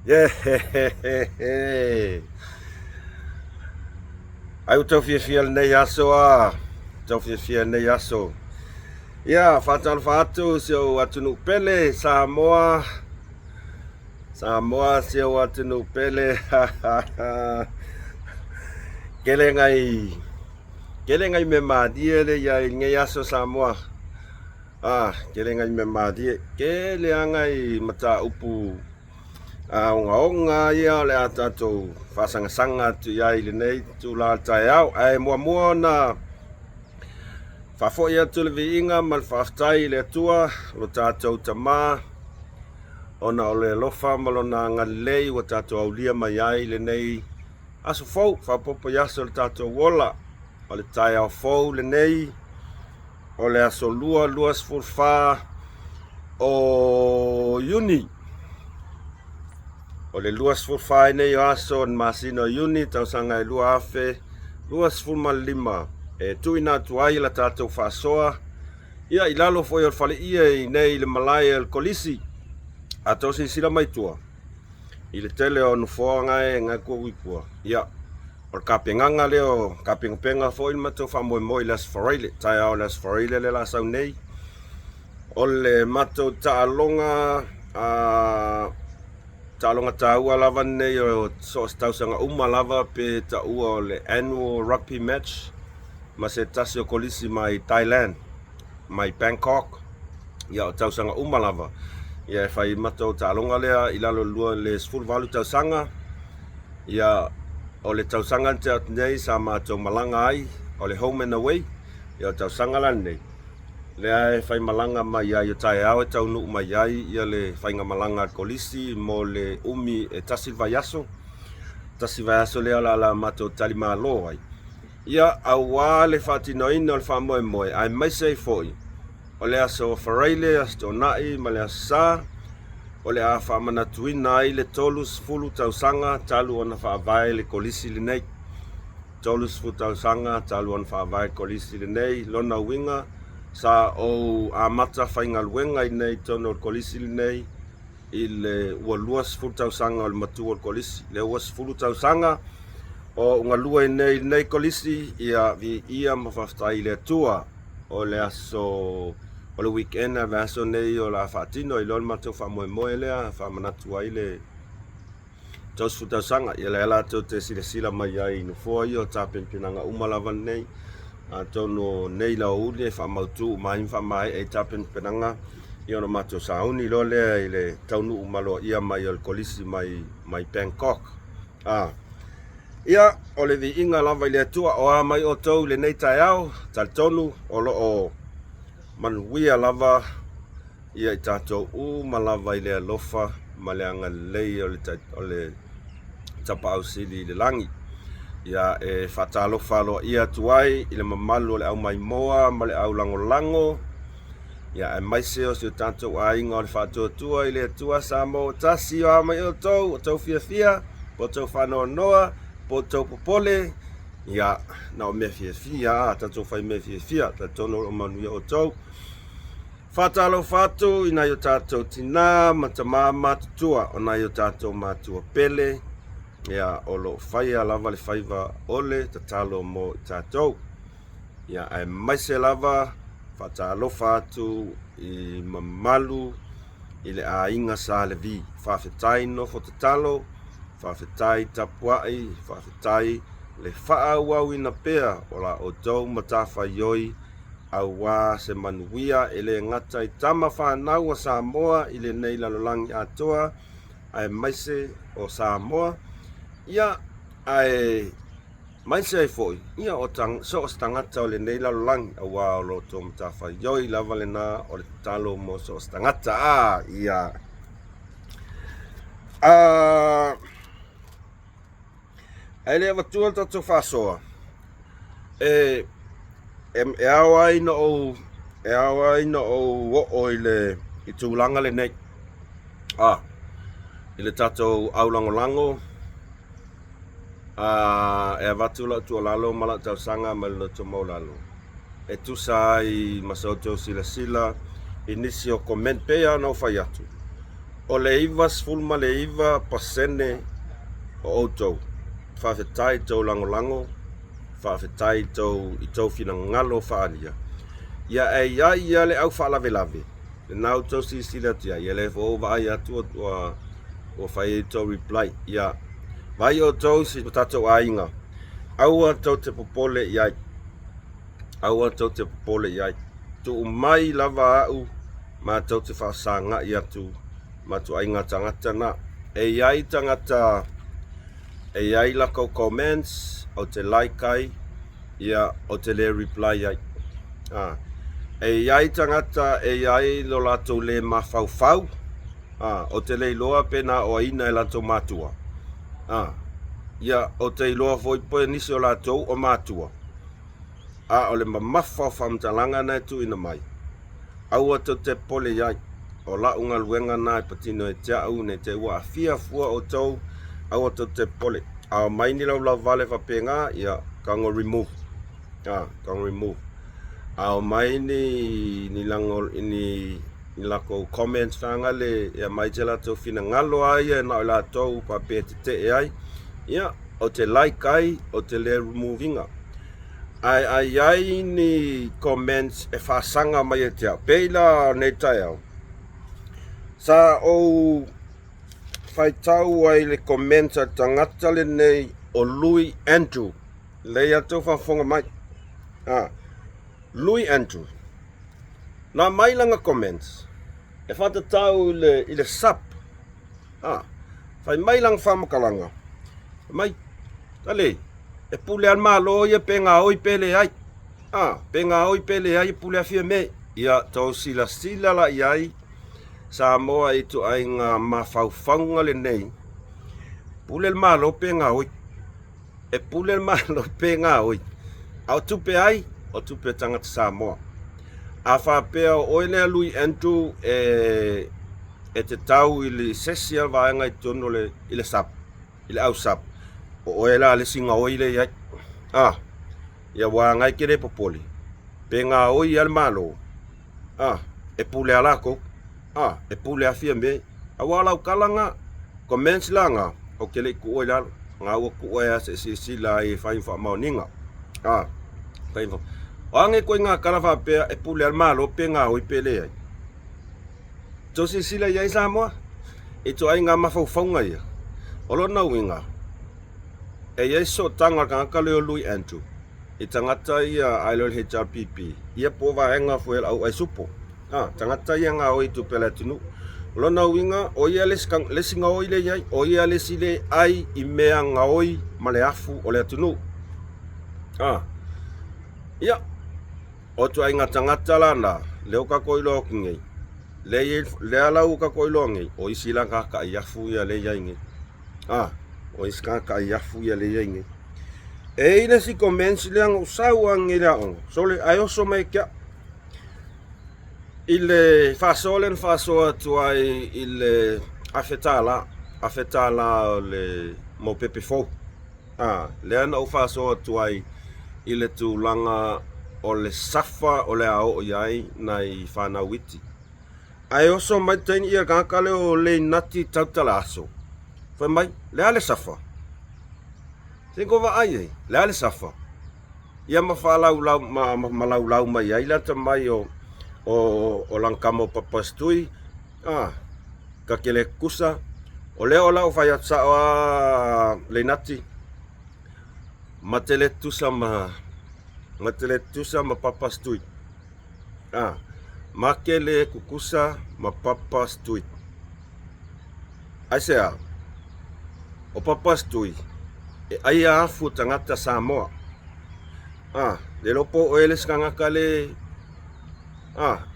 Yeah, ai tau fia nei aso tau fia nei aso. Ya, fatal fatu sio atunu pele Samoa sio atunu pele. Kele ngai me madie le ya ngai aso Samoa. Kele ngai me madie. Kele ngai mata upu. Onga ia le atato fasanga tu ia ile nei tu la tai au ai mua na fa fo ia tu le vinga mal fa tai le tua lo tato tama ona ole lofa malona ngalei wa tato au lia mai ai le nei aso fo fa popo ia so tato wola ole tai au fo le nei ole aso luas fulfa o uni o le luas fulfai nei aso masino uni tau sanga e lua afe luas fulma lima e tuina tuai la tatou fasoa ia i lalo foi o fale ia i nei le malaya el kolisi a tau sila mai tua i le tele o nufoanga e ngai kua wipua ia o kapenganga leo kapenga foi matou famoe las fareile tai au las fareile le la sau nei o le matou taalonga talonga taua lava nei o so tausanga lava pe taua o le annual rugby match ma se tasi o kolisi mai Thailand mai Bangkok ia o tausanga lava ia fai matou talonga lea i lalo lua le sfulu valu tausanga ia o le tausanga te nei sa matou malanga ai o le home and away ia o tausanga lan nei lea e fai malanga mai ai o tae au e tau nuu mai ai ia le whainga malanga kolisi mo le umi e tasi vaiaso lea la matou tali malo ai ia aua le whatinoina o le whamoe ai mai sei foi o le aso whareile asto nai ma le asa o le a whamanatuina ai le tolus fulu tausanga talu ona whaavai le kolisi le nei tolus fulu tausanga talu ona whaavai kolisi le nei lona winga sa o amata whainga luenga i nei tono kolisi le nei i le ua luas fulu tausanga o le matu o kolisi le uas fulu tausanga o unga lua i nei kolisi ia mawhaftai le tua o le aso o le weekend a vaso nei o la fatino i lon matou whamoe lea whamanatu ai le tos fulu tausanga ia le ala tau te sila mai ai no fua i o tapempinanga lava nei tono nei la uli fa mautu mai fa mai e tapen penanga i ona matou sauni lo le ile taunu malo ia mai o kolisi mai Bangkok ia o le inga lava ile tua o mai o tou le nei tai au tal tonu o lo o manuia lava ia i tatou malava ile lofa ma le anga lei o le tapau sili le langi ia e fatalo falo ia tuai i le mamalu le au mai moa ma le au lango ia e mai seo se tanto ainga o le fatotua i le tua sa mo tasi o mai o tou fia po tou whanoa po tou popole ia na o me fia tanto fai me fia ta tono o manuia o tou fatalo fatu ina yo tatou tina matama tutua ona yo tatou matua pele ia o lo whaia lava le whaiva ole ta talo mo tatou ia ai mai se lava whatalofa atu i mamalu i le a inga sa le vi whawhetai no fo te talo whawhetai tapuai whawhetai le whaawau ina pea o la o tau matawha ioi au wā se manuia e le ngata i tama whanau a Samoa i le nei lalolangi atoa ai mai se o Samoa ia ai mai se foi ia o so stangata o le nei lalolangi a wā o lo tō matawha ioi lava le nā o le talo mo so stangata ia ai le watua tatu whasoa e awai no o ile i tūlanga le nei i le tatou au lango e avatula tua lalo mala tau sanga malino to maulalo e tusa i masauto sila i nisi o comment pea no fai atu o le iwa sfulma le iwa pasene o outou. Whawhetai tau lango whawhetai tau I tau whina ngalo whaalia. Ia ia le au whaalawe lawe. Le nau tau sisila tia, ia le fo vai atu o whai tau reply. Ia vai o tau si tatou ainga. Aua tau te popole iai. Aua tau te popole iai. Tu mai lava au ma tau te whaasanga I atu. Ma tu ainga tangata na. E iai tangata, e iai lako comments, o te like ai, ia o te le reply ai. E iai tangata, e iai lo lato le mawhauwhau, o te le loa pena o ina e lato matua. Ia o te iloa foi poe nisi o lato o matua. O le mamawhau whamtalanga nei tu ina mai. Aua tau te pole iai. O la unga luenga na I patino e te au ne te ua fia fua o tau au tau te pole. A mai ni lau vale whapenga ia kango remove. Kango remove. A mai ni lango ni lako comments whanga le ia mai te la tau fina ngalo ai e na o la tau pa pe te ai. Ia o te like ai o te le removinga. Ai ni comments e whasanga mai e te au. Peila nei tai au. Sa o whaitau ai le commenta tangata le nei o Louis Andrew. Le atou whawhonga mai. Louis Andrew. Nā mai langa comments. E whatatau I le sap. Whai mai langa whamakalanga. Mai. Tale. E pule an malo ia pe ngā oi pele ai. Pe ngā oi pele ai pule a fia me. Ia tau sila la iai. Sa moa I tu ai ngā mawhauwhaunga le nei. Pule le malo pe ngā oi. E pule le malo pe ngā oi. Au tupe ai, o tupe tangata Samoa. A whapea o oile Louis Andrew e te tau I le sesia vaenga I tono I le sap. I le au sap. O oila le singa oile iai. Ia wangai kere popoli. Pe ngā oi al malo. E pule alako. E pule a fia me. A walau kalanga. Comments langa. O kele ku oi lalo. Ngā ua ku oi a se sila I whain wha maoninga. Whain wha. O ange koe ngā karawa pea e pule al malo pe ngā oi pele ai. Tau se sila iai Samoa. E to ai ngā mawhauwhaunga ia. Olo nau inga. E iai so tanga ka leo Louis Andrew. I tangata ia ailo HRPP. Ia po vaenga fuel au ai supo. Tangata ia ngā oi tu pele tunu. Lona winga o ia lesinga oi le iai. O ia lesile ai I mea ngā oi male afu o le tunu. Ia. O tu ai ngā tangata lana. Leo ka koilo ki ngei. Le alau ka koilo ngei. O isi lang ka I afu ia le iai ngei. O isi ka I afu ia le iai ngei. E ina si comments leang usau ang ilaong. So le ayoso mai kia. Il fasolen fasoa tu ai il afetala le mo pepe fo. Le ana o fasoa tu ai il tu langa o le safa o le ao iai nai fana witi. Ayoso mai tani ia kankale o le nati tautalaso. Fa mai le ale safa. Singo va ai le ale safa. Ia malau mai ai la mai o langkamo papastui ka kele kusa o leo lau fai atsa le nati matele tusa ma papastui makele kukusa ma papastui aisea o papastui e ai afu tangata Samoa le lopo o eles kanga kale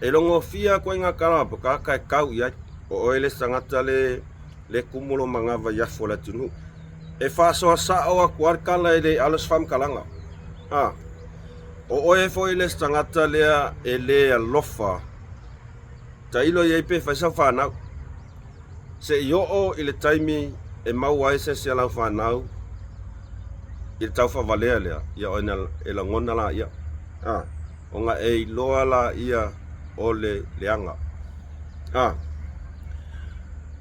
e longo fia ko inga kala po ka kau ia o ele sangata le kumulo mangava ya fola tunu e fa so sa o kwar kala ele alos fam kalanga o e fo ele sangata le ele lofa ta ilo ye pe fa sa fa na se yo o ile taimi e mau ai se la fa na il tau fa valea le ya ona ela ngona la ya onga e loa la ia o le leanga.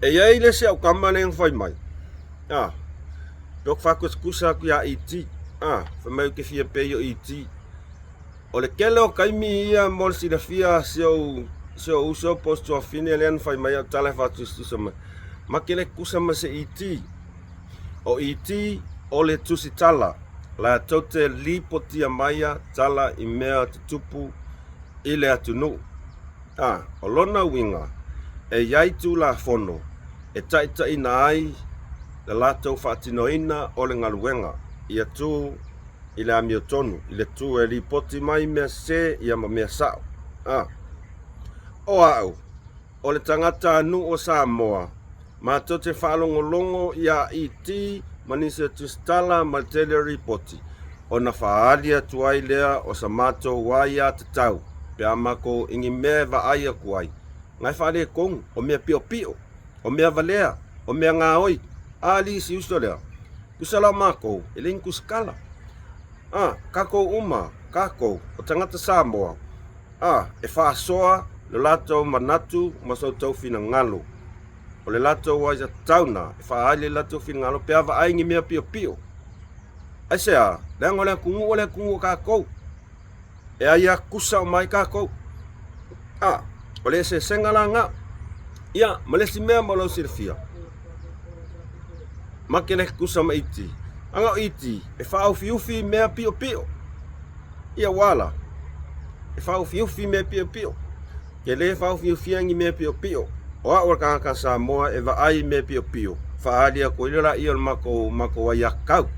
E ai le se au kamane ng fai mai. Dok fakus kusa ku ya iti. Fa mai ke fia pe yo iti. O le kele o kaimi ia mol si da fia seo uso posto a fine len fai mai tale fatu sama. Makele kusa ma se iti. O iti o le tusi tala. La tote lipo tia maia tala I mea tutupu ile atunu. O lona winga. E yaitu la fono. E tai na ai le latou whaatinoina o le ngaluenga. Ia tu I le amio tonu. I le tu e li poti mai mea se ia ma mea sao. O au. O le tangata anu o Samoa. Ma to te whaalongolongo ia iti manise tustala ma tele ripoti. O na whaalia tuai lea o sa mato waia te tau. Pe amako ingi mea va aia kuai. Ngai whaale kong o mea pio pio. O mea valea. O mea ngā oi. Ali si usto lea. Kusala mako. Iling kuskala. Kako uma. Kako. O tangata Samoa. E whaasoa. Le lato manatu. Masau tau fina ngalo. O le lato waisa tauna. E whaale lato fina ngalo. Pe ava aingi mea pio pio. Ai sea. Leango lea kungu o lea kungu kako. E aia kusa o mai kako. O le se sengala nga. Ia. Malesi mea malo sirfia. Makele kusa ma iti. Anga iti. E whao fiufi mea pio pio. Ia wala. E whao fiufi mea pio pio. Ke le whao fiufi angi mea pio pio. O a ora kanga Samoa e wa ai mea pio pio. Whaalia ko ilera iol mako waia kau.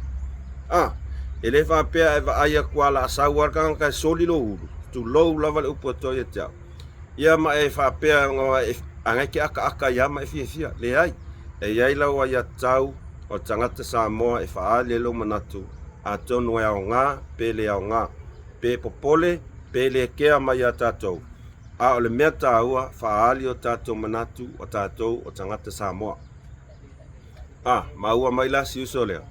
E le whapea e wa aia kuala asau ora kanga soli lo uru. Tu lou lava le upo toia tau. Ia ma e whapea ngawa e angeke aka ia ma e fia. Le ai. E iai lau waia tau. O tangata Samoa e whaale lo manatu a tonu e ao ngā, pe le ao ngā, pe popole, pe le kea mai a tātou. A o le mea tāua, whaale o tātou manatu o tātou o tangata Samoa. Maua mai la si uso lea.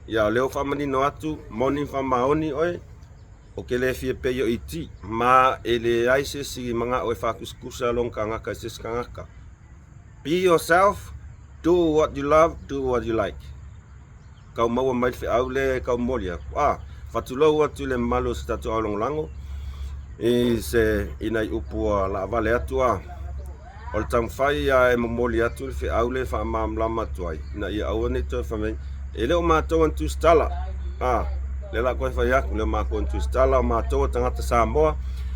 Ia leo whamanino atu, moni whamaoni oe, o ke le fie pe yo iti, ma e le aise si mga oe whakuskusa long kangaka, sis kangaka. Be yourself. Do what you love, do what you like. Kau maua mai fe au le kau molia. Whatulau atu le malo sa tatu au lango. I se inai upua la vale atua. O le tang whai a e mamoli atu le fe au le wha maamlama tuai. Ina ia au ane toi whamei. E leo mātou antu stala. Le la koe whai aku leo mātou antu stala. O mātou tangata Samoa.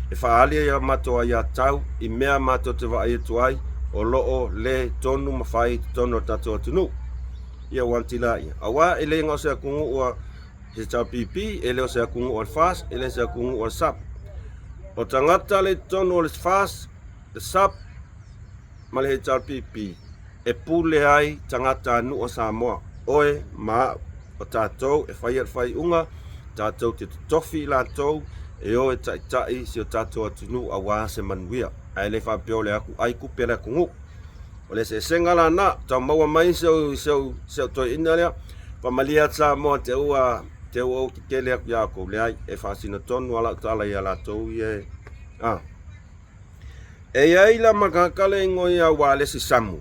E whaalia ia mātou a ia tau. I mea mātou te wa ai tuai. O loo le tonu mawhai tonu tato atunu. Ia wantila ia. Awa ele ngau sea kungu ua he tau pipi, ele o sea kungu ua fast, ele sea kungu ua sap. O tangata le tonu o le fast, le sap, male he tau pipi. E pule ai tangata anu o Samoa. Oe maa o tātou e whai unga, tātou te tofi la tau, e o e tai si o tātou atunu a wā se manuia. Ai le whapeo le aku, ai kupe le kungu. O le se sengala na, tau maua mai seu toi ina lea, pamalia tā moa te ua o ki kele aku iako, le ai e whasina tonu ala tala ia la tau i e. E ai la makakale ngoi a walesi samu.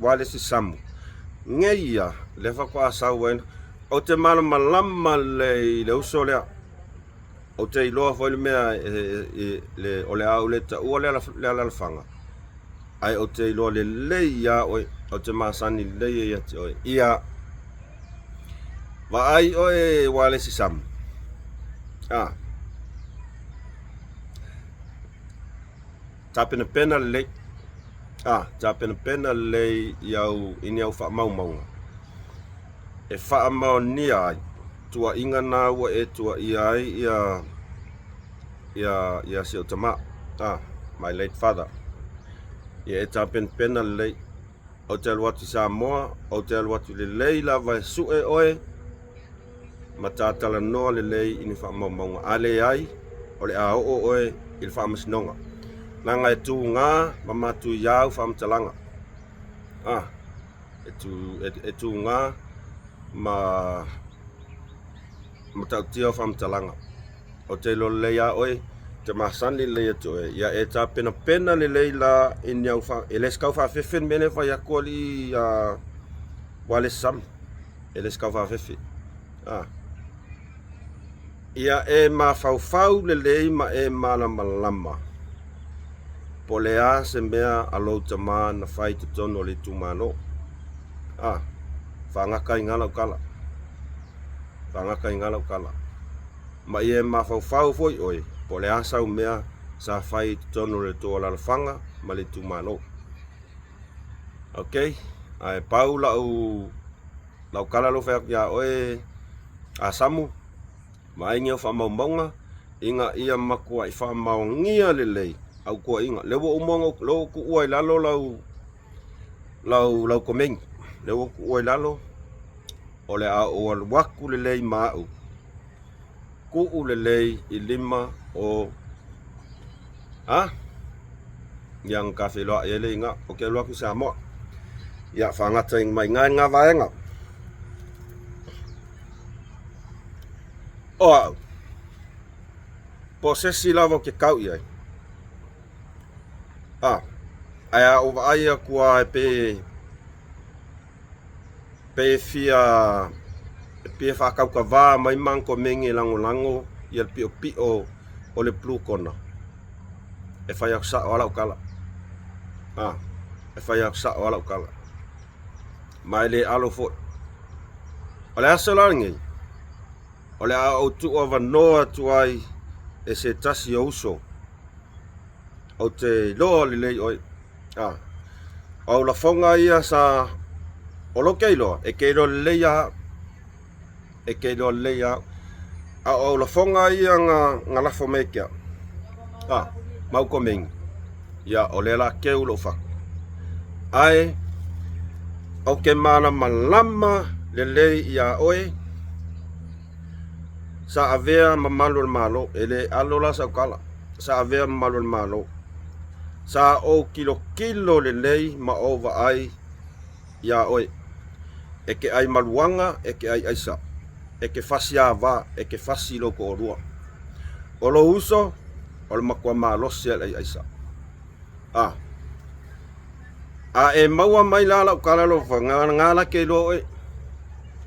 Walesi samu. Nge ia, le whakwa asau ena, o te malama le uso lea. O te iloa foi le mea o le au le ta ua le alafanga. Ai o te iloa le ia oe, o te masani le ia te oe. Ia, wa ai oe wale si samu. Tapena pena le, tapena pena le iau ini au wha maunga. E wha mau ni ai. Tua inga nā ua e tua ia ai ia si o tama. My late father. Ia e tapen pena lei. O te aluatu Samoa, o te aluatu le lei lava e sue oe. Ma tātala noa le lei ini wha maunga. A le ai, o le a o oe il wha masinonga. Nanga e tū ngā, ma matu iau wha mtalanga. E tū ngā, ma matau tia whamtalanga. O te lo leia oe, te masan le to ya e ta pena le la in ya fa ele ska fa fefen mene fa ya koli ya wale sam ele ska fa fefe ia e mafau le ma e malama po le a se mea alo tama na fai te tono le tumano whangaka i ngala ukala ma i e mafau foi oi po le a sau mea sa fai te tono le toa lalawhanga ma le tumano ok ai pau lau kala lo whak ya oe a samu ma inga whamaunga inga ia makua i whamaungia lelei au kua inga lewo umongo lo ku uai lalo lau komeng lewo ku uai lalo ole a o waku lelei mau ku lelei i 5 o yang kafe lo ele inga o ke lo ku samo ya whangata ing mai ngā vaenga posesi lava ke kau iai aya o aia kua pe fia whakau ka vā mai manko mengi lango i al pio o le plu kona e whai ak sa o ala ukala e whai ak sa o ala ukala mai le alo fo ole asa langi ole a o tu o vanoa tuai e se tasi o uso o te loa li lei oi au la fonga ia sa o lo keilo e keilo leia au la fonga ia nga la fo mekia mau komeng ia o le la keu lo fa ai o ke mana malama le lei ia oi sa avea mamalo malo ele alola sa kala sa avea malo sa o kilo le lei ma ova ai ya oi e ke ai maluanga e ke ai aisa e ke fasi ava e ke fasi loko o rua o lo uso o le makua malo se ai aisa e maua mai la kala lo ngala ke lo oi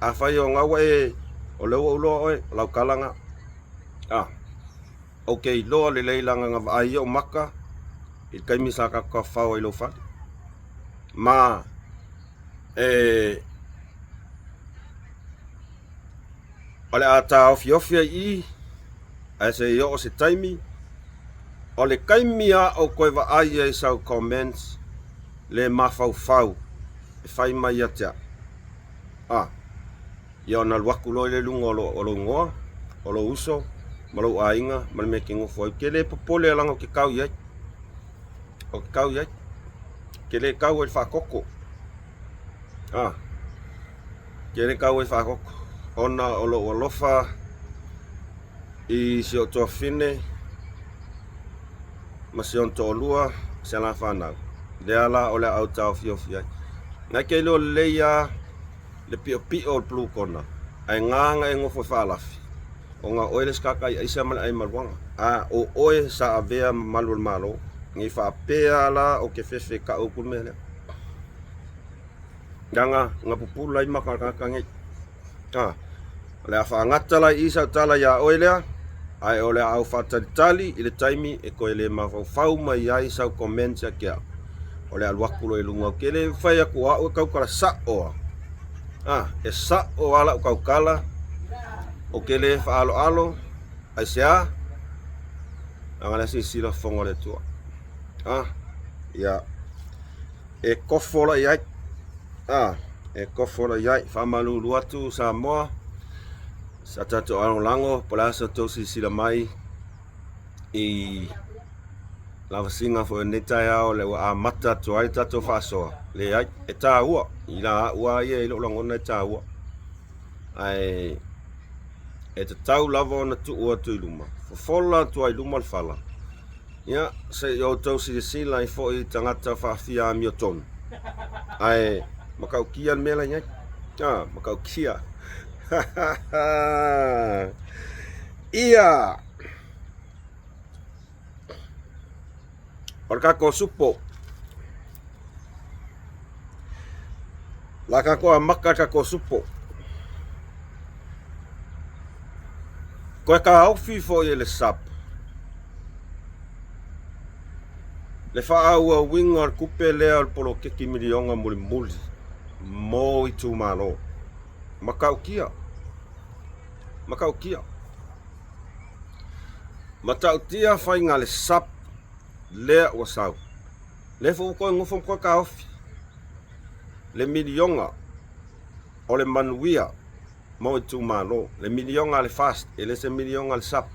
a fai o ngawa e o le ulo oi lau kalanga okay lo le leilanga nga ai o maka i kai misaka ka fao i lo fa ma ole ata ofiofia i a se yo se taimi ole kai mia o koe va ai e sau comments le mafau e fai mai atia ia na waku lo le lungo o lo ngoa o lo uso ma lo ainga ma le making of ke le popole lango ke kau ia o kau ia ke le kau e fa koko ke le kau e fa koko ona o lo lofa i si o to fine ma si on to lua se la fana le ala o le au tau fiofia na ke lo le ia le pio plu kona ai nganga e ngofo falafi o nga oile skaka ai sa mal ai malwanga o oe sa avea malo ngi fa pea la o ke fefe ka o kulmele danga nga pupula i makaka ngi le fa ngata la isa tala ya oile ai ole au fata tali ile taimi e ko ele ma fau mai ai sa comment ya kia ole al wakulo e lunga kele fa ya ko o ka kala sa o e sa o ala o kaukala o kele fa alo ai sea angala si sila fongo le tua ya e kofola ya e kofola ya fa malu luatu sa moa sa tato alo lango pola sa to si sila mai i lava singa fo neta ya o le a mata to ai tato faso le ai e ta ua ila ua ye lo longo na ta ua ai e te tau lava na tu ua tu luma fo fola tu ai luma fala ya se yo to si sila i fo i tangata fa fia mi ton ai makau kia mela nya makau kia ia o kako supo la kako amaka kako supo ko ka aufi fo le sap le fa au wingar kupe le al polo keki milionga muli mo i tu malo makaukia matautia fai ngale sap le wasau le fo ko ngofo ko ka aufi le milionga o le manuia mo i tu malo le milionga le fast e le se milionga le sap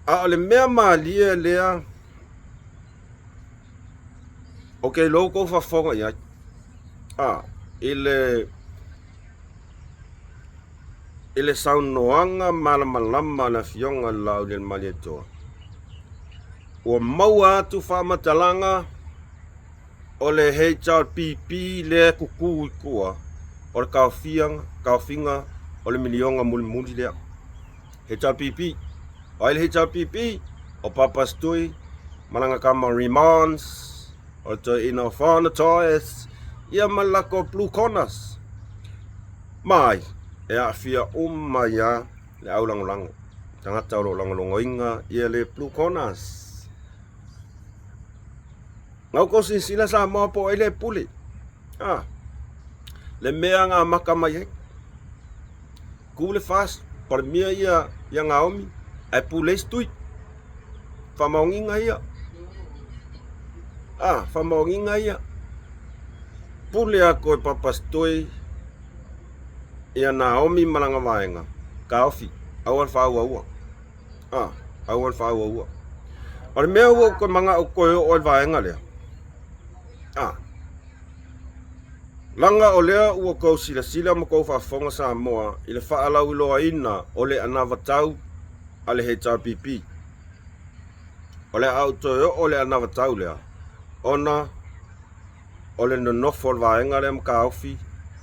a le mea malia lea okay loko fa fonga ya ele saunoanga malamalama na fionga lau le maletoa o maua atu whamatalanga o le HRPP le kuku i kua o le kauwhinga o le milionga muli lea HRPP o le HRPP o papastui malanga kama remands o to ina whana toes ia malako Blue Corners mai e a fia umaya le au langolango tangata o langolongo inga ia le Blue Corners ngau ko sila sa mo po ele puli le mea nga makamai kule fast par mia ia yang aomi ai pule stui fa maunginga ia fa maunginga ia pule ako e papastoi ia Naomi malanga vaenga kaofi awal fa ua awal fa ua or mea ua ko manga ko o vaenga le langa o lea ua ko sila mo ko fa fonga sa moa ile fa ala ulo ina ole ana vatau ale HRPP ole auto ole ana vatau le ona ole no for vaenga le kaofi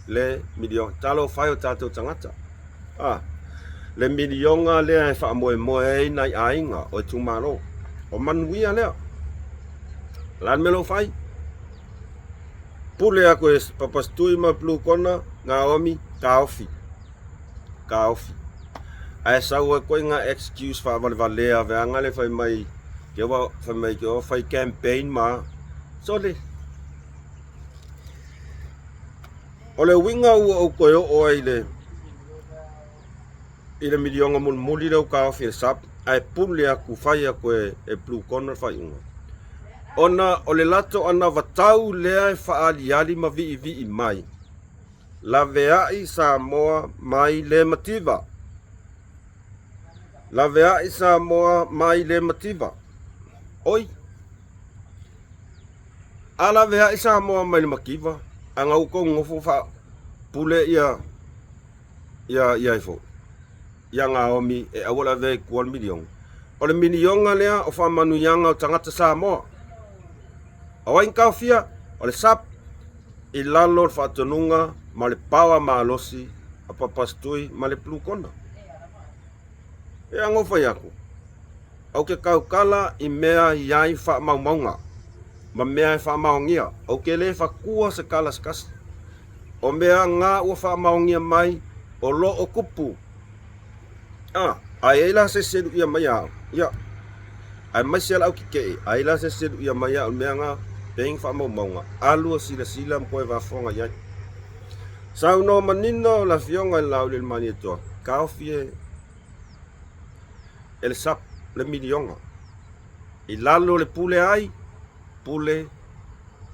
le milion talo fai tato tangata le milionga le fa moe nai ainga o tumalo o manuia le lan melo fai pule ako es papastui ma Blue Corner Naomi kaofi ai saua ko nga excuse fa valea vanga le fai mai ke fai campaign ma sole ole winga o ko o ile milionga muli le kaofi sap ai pule aku fai ako e Blue Corner fai unga ona ole lato ana vatau lea fa ali ma vi mai la vea Samoa mai le mativa la vea Samoa mai le mativa oi ala vea Samoa mai le makiva anga uko ngofo fa pule ia ifo ia Naomi e awala ve 1 million ole milionga lea o fa manuyanga o tangata Samoa awain kaufia ole sap ilalo fatonunga male pawa malosi apa pastui male Blue Corner e angofa yako au ke kaukala i mea yai fa maunga ma mea fa maungia au ke le fa kua se kala skas o mea nga u fa maungia mai o lo o kupu ai la se sedu ia maya ya ai masel au ke ai la se sedu ia maya o mea nga peng fa maunga alu sila mo va fonga ya sau no manino la fionga la le manito kaufie el sap le milionga i lalo le pule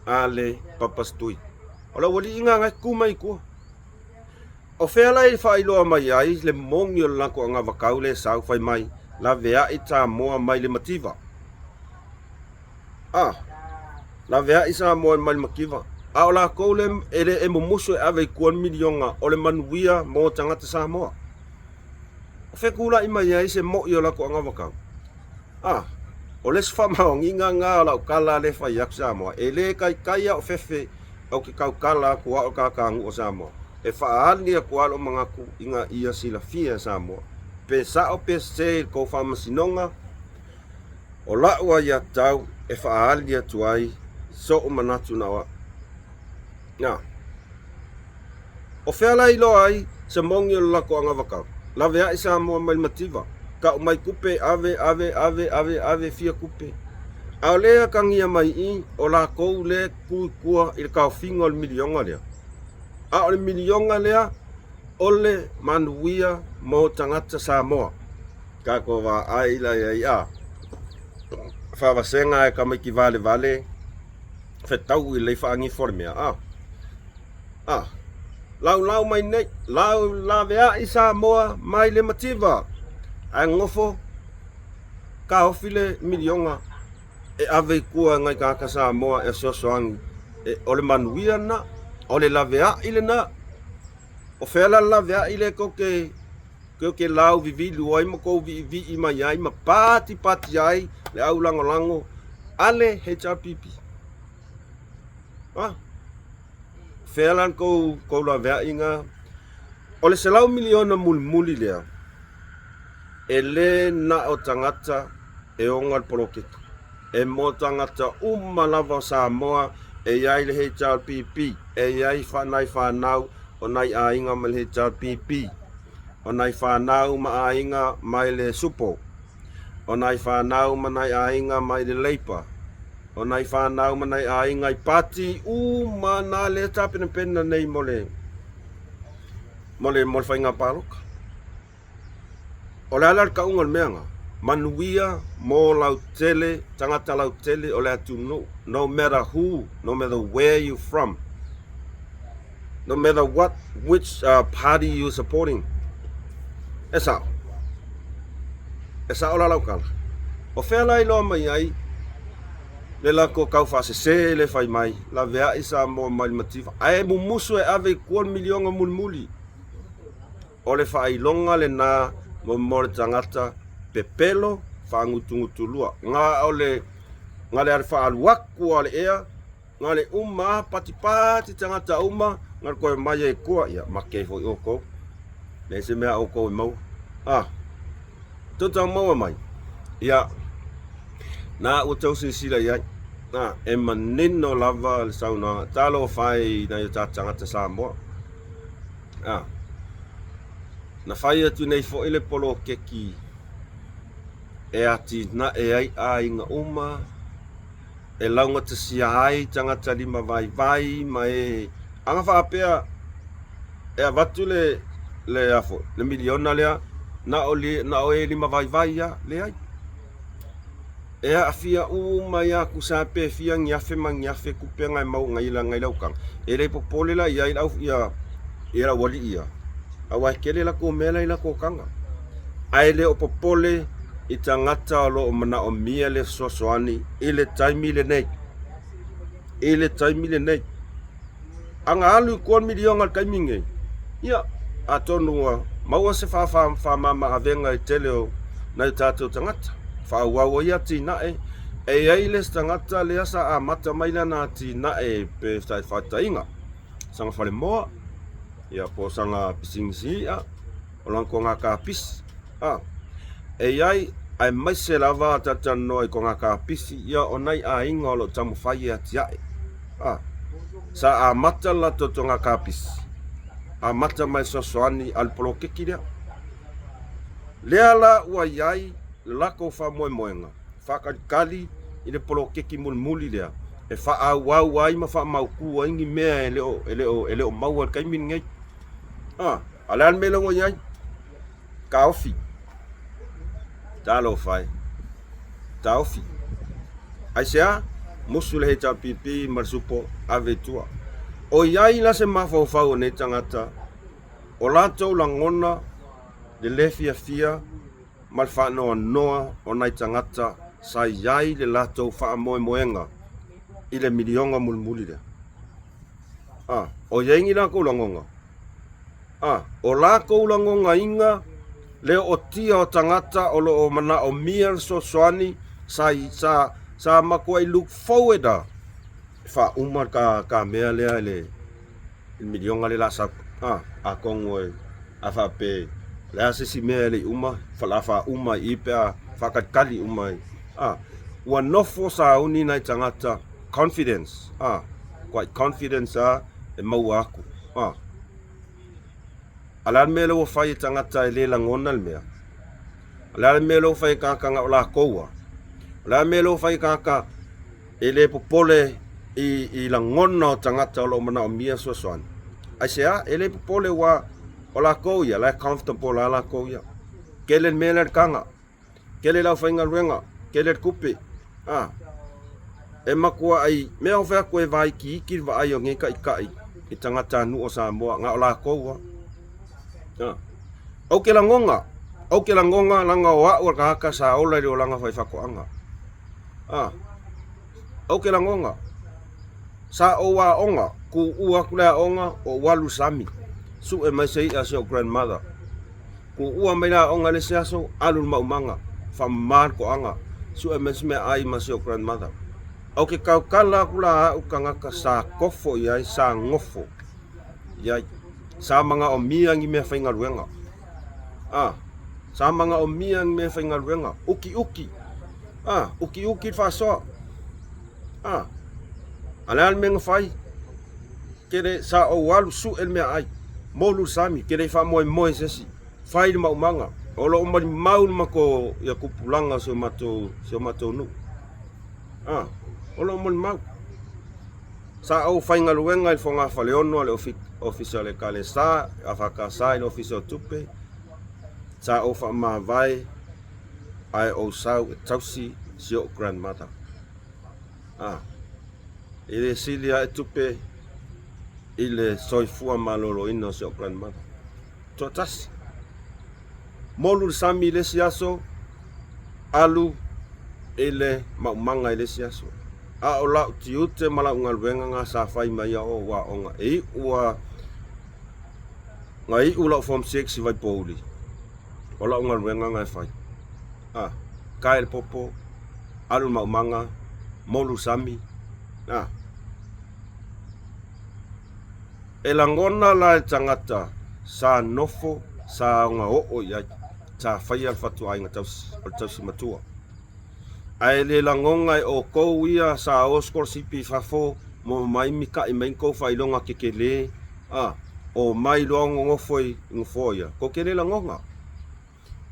ale papastui ola wali inga nga kumai ko o fela i fa ilo mai ai le mongio la ko nga vakaule sau fai mai la vea ita moa mai le mativa la vea Samoa mai makiva ola ko le ele muso ave 1 milionga ole manuia mo tangata Samoa fe kula i mai ai se mo yo la ko nga vakau ole sfa maonginga nga la kala le fa yak Samoa ele kai o fefe o ki kau kala ko o ka o Samoa e fa ali ko alo mga ku inga ia sila fia Samoa pe sa o pe se ko fa masinonga o la'ua ia tau e whaali atu ai so o manatu na wa. Ia. O whea ilo ai se mongi o lako anga wakau. Lawe a isa mua mai mativa. Ka o mai kupe ave fia kupe. A lea kangia mai I o la kou le kua I le kao finga o le milionga lea. A o le milionga lea o le manuia mo tangata Samoa. Ka ko wa ai la ia. Whawasenga e ka mai ki vale. Whetau I le whaangi formea. Lau mai nei. La vea I Samoa mai le mativa. A ngofo. Ka ofile milionga. E ave kua ngai ka Samoa e sosoangi. E o le manuia na. O le lavea ile na. O whela lavea ile ke lau vivilu ai mo kou vi mai ai ma pati ai le au lango ale HRPP. Whelan kou lavea inga. O le selau miliona mulmuli lea. E le na o tangata e ongal poloketu. E mo tangata lava Samoa e iai le HRPP. E iai whanai whanau o nai ainga mai le HRPP. O nai whanau ma ainga mai le supo. O nai whanau ma nai ainga mai le leipa. O nai whanau ma nai ainga I pati na le tapena pena nei mole whainga paroka. O le alar ka ungal meanga. Manuia mo lau tele, tangata lau tele o le atu no matter who, no matter where you from. No matter which party you supporting. Esa o la lau kala. O whea lai loa mai ai, le lako kau whasese le whai mai, la vea isa mo mai matifa. Ai mumusu e ave kuon milionga mulmuli. O le whailonga le na mo le tangata pepelo whangutungu Nga le ar whaaluaku o le ea, nga le pati tangata nga koe mai e kua ia make hoi oko. Le se mea oko e mau. Tota mau mai. Ia na o tau sila iai. E manino lava le sauna talo fai na ta tangata Samoa. Na fai atu nei fo ile polo keki. E ati na e ai a inga e launga te sia ai tangata lima vai ma e anga whaapea e avatu le afo le miliona lea na o e lima vai ya le ai e a fia ia kusape fia ngiafe kupe ngai mau ngai laukang e le popole la ia lau ia wali ia awa kele la ko mela ila ko kanga ai le o popole I tangata lo o mana o mia le sosoani ile taimi le nei anga alu kuon milionga kaiminge ia atonua maua se fa mama avenga I teleo na tato tangata fa wawo ia tina e ai le tangata le asa a mata maila na tina pe fa inga sanga fale moa ia po sanga pisingsi o lanko nga ka pis e ai ai mai se lava tata noi ko nga ka pisi ia o nai a inga o lo tamu fai ati ai. Sa a mata la toto nga ka pisi. A mata mai sosoani al polo keki lea. Lea la ua iai lako fa moenga. Whakakali I le polo keki mulmuli lea. E wha a wau ai ma wha mauku ingi mea e leo mau al kaimin ngai. Alean me longo iai. Ka ofi. Talo fai. Taufi. Aisea, musu le HRPP marsupo ave tua. O iai la se mafau ne tangata. O latou langona le lefia fia mal noa o nai tangata sa iai le latou wha moenga I le milionga mulmuli le. O iai la kou langonga. O la kou langonga inga le o tia o tangata o lo o mana o mia sosoani sa makua I look forward fa umar ka mea lea le milionga le la sa a kongo a fa pe le ase si mea le uma fa la fa uma I pe fa katkali uma ua nofo sa uni nai tangata confidence quite confidence e maua aku alan me lo fai tangata e le langona le mea alan me lo fai kaka nga ola koua alan me lo fai kaka e le popole i langona o tangata o lo mana o mia soasoani ai sea e le popole wa ola koua la comfortable la koua kele mele kanga kele la fai ngaruenga kele kupe e makua ai me o fa ko e vai ki va ai o nge kai i tangata nu o Samoa nga ola koua o ke la ngonga langa o ka sa ola ri o langa fai fakoanga o ke la ngonga sa o wa onga ku ua kula onga o walu sami su e mai sei a seu grandmother ku ua mai la onga le seaso alu maumanga fa mar ko anga su e mai ai ma seu grandmother o ke kau kala kula u kanga ka sa kofo ia sa ngofo ia sa manga o miangi me fa ngaruenga sa manga o miangi me fa ngaruenga uki fa so alal meng fai kere sa o walu su el me ai molu sami kere fa moi sesi fai ma manga o lo ma mau mako ya kupulanga so mato nu o lo mon mau sa o fai ngaluenga il fonga faleono le official e kale sa afaka sa il official tupe sa o fa ma vai ai o sa tausi sio grandmother ile silia tupe ile soifua malolo ino sio grandmother totas molu sami le siaso alu ile manga ile siaso o la tiute mala ngalwenga nga sa fai mai o wa onga ua ngai ula form 6 vai poli ola ngalwenga nga fai kael popo alu manga molu sami elangona la tangata sa nofo sa nga o ya sa fai al fatu ai tausi matua ai le langonga o ko ia sa o skor sipi fafo mo mai mika i main ko fai longa kekele o mai longo ngofoi ngofoia ko kele langonga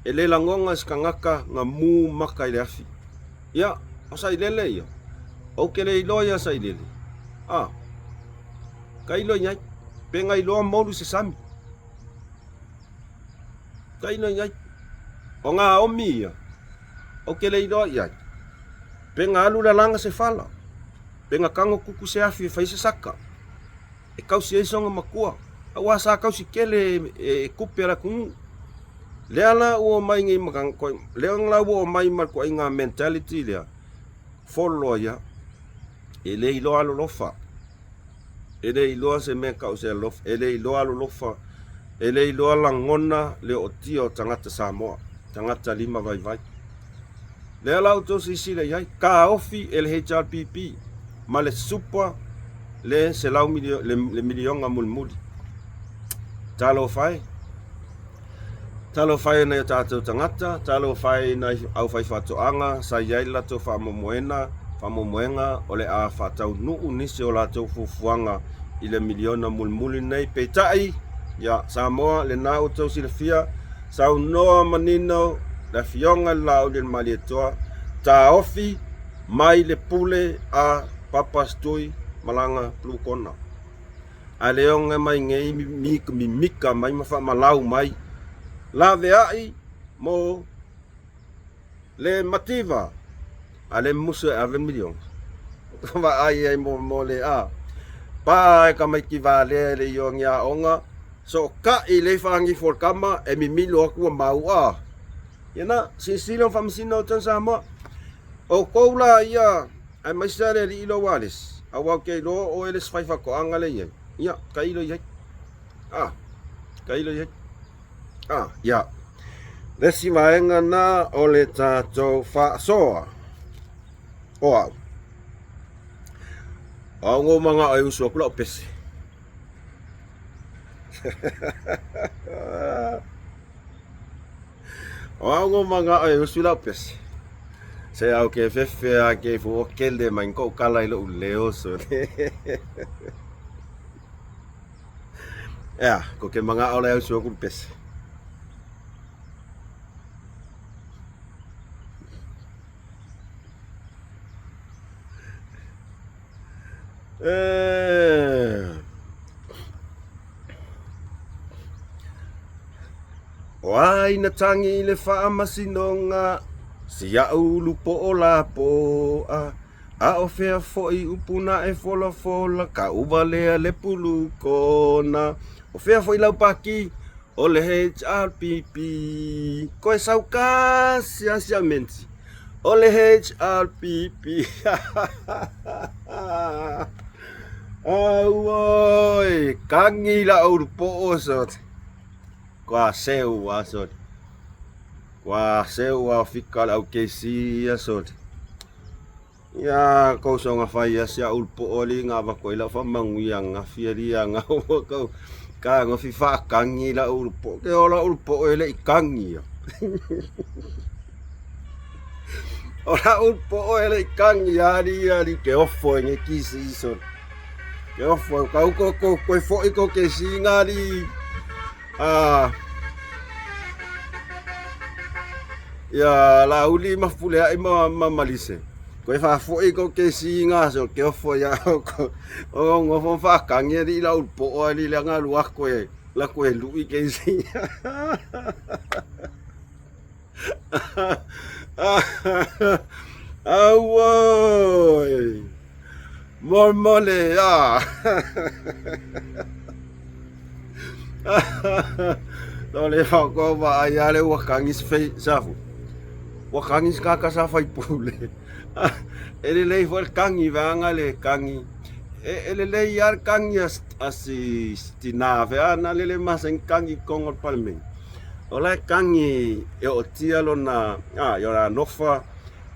ele langonga skangaka nga mu maka ile afi ya asa ilele ya o kele iloya sa ilele kai lo nyai penga ilo molu se sami kai no nyai o nga omi ya o kele ilo ya penga alu la langa se fala penga kango kuku se afi fai se saka e kau se songa makua awa sa kau si kele e kupera ku leala o mai ngi makang ko leang la o mai mar ko inga mentality le follow ya ele ilo alu lofa ele ilo se me kau se lof ele ilo alu lofa ele ilo langona le o tio tangata Samoa tangata lima vai le auto sisi le yai ka ofi el HRPP male supa le se lau le milion mulmuli talo fai na tato tangata talo fai na au fai fatoanga sa yai la to famomoenga ole a fatau nu unisi o la to fufuanga ile miliona mulmuli nei petai ya Samoa le na auto silfia sa no manino la fionga lau del malietoa ta ofi mai le pule a papastui malanga plukona a leonga mai ngei mika mai mafa malau mai la veai mo le mativa ale musa ave milion va ai mo le pa ka mai ki vale le yonga onga so ka ile fangi for kama e mi milo aku mau yana sisilo famsino tan sama o koula ya ai mai sare li lo walis awa ke lo o eles fai fa ko angale ya kailo ya kailo ya ya lesi vaenga na ole tato fa soa ngo mga ay uso ko pes ngo mga ay uso pes Se au ke fefe a ke fu o kele mai ko kala ilo leo so. Ya, ko ke manga ola au so ku pes. Wai na tangi le wha masinonga si au lupo o la po a o fea foi upuna e fola fola ka uwa lea le pulu kona o fea foi lau paki o le HRPP koe sau kasi asia menti o le HRPP au oi kangi la au lupo o sot kwa seu asot kwa seu a fikal au kesi asot ya kau songa fai asia ulpo oli nga va ko ila fa manguia nga fiaria nga ko ka nga fifa kangi la ulpo ke ola ulpo ele ikangi ola ulpo ele ikangi ari ke ofo nge kisi so ke ofo kau ko fo iko kesi ngari ya la uli mafule ai malise ko fa fo iko ke singa so ke fo ya ko o ngo fo fa kangi ri la ulpo ali la nga lu ko la ko lu i ke si awoi mormole ya Dole fa ko ba ya le wa kangi sfe safu wa kangi kaka sa fai pule ele lei vol kangi vanga le kangi ele lei yar kangi asi stinave ana le masen kangi kongol palmen ola kangi e o tia lona yo la nofa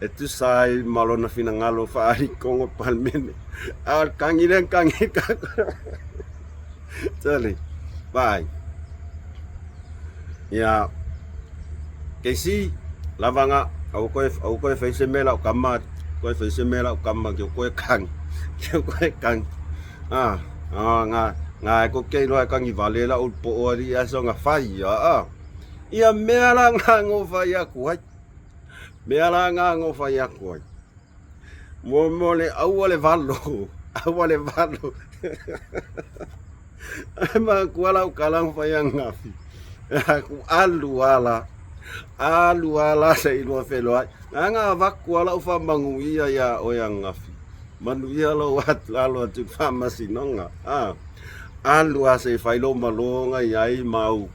e tu sai malona fina ngalo fa ari kongol palmen al kangi len kangi tali bye ya kesi lavanga au koe fai se mela ukama koe fai se mela ukama ke koe kang nga ko ke lo kang I valela ulpo ori aso nga fai ya ia mela nga ngo fai aku hai mela nga ngo fai aku hai mo le au le valo ma kuala ukalang fai ngafi aku alu ala sa ilo felo nga vaku ala ufa manguia ya o yang ngafi manuia lo wat lalo tu fama sinonga alu ase failo malonga yai mau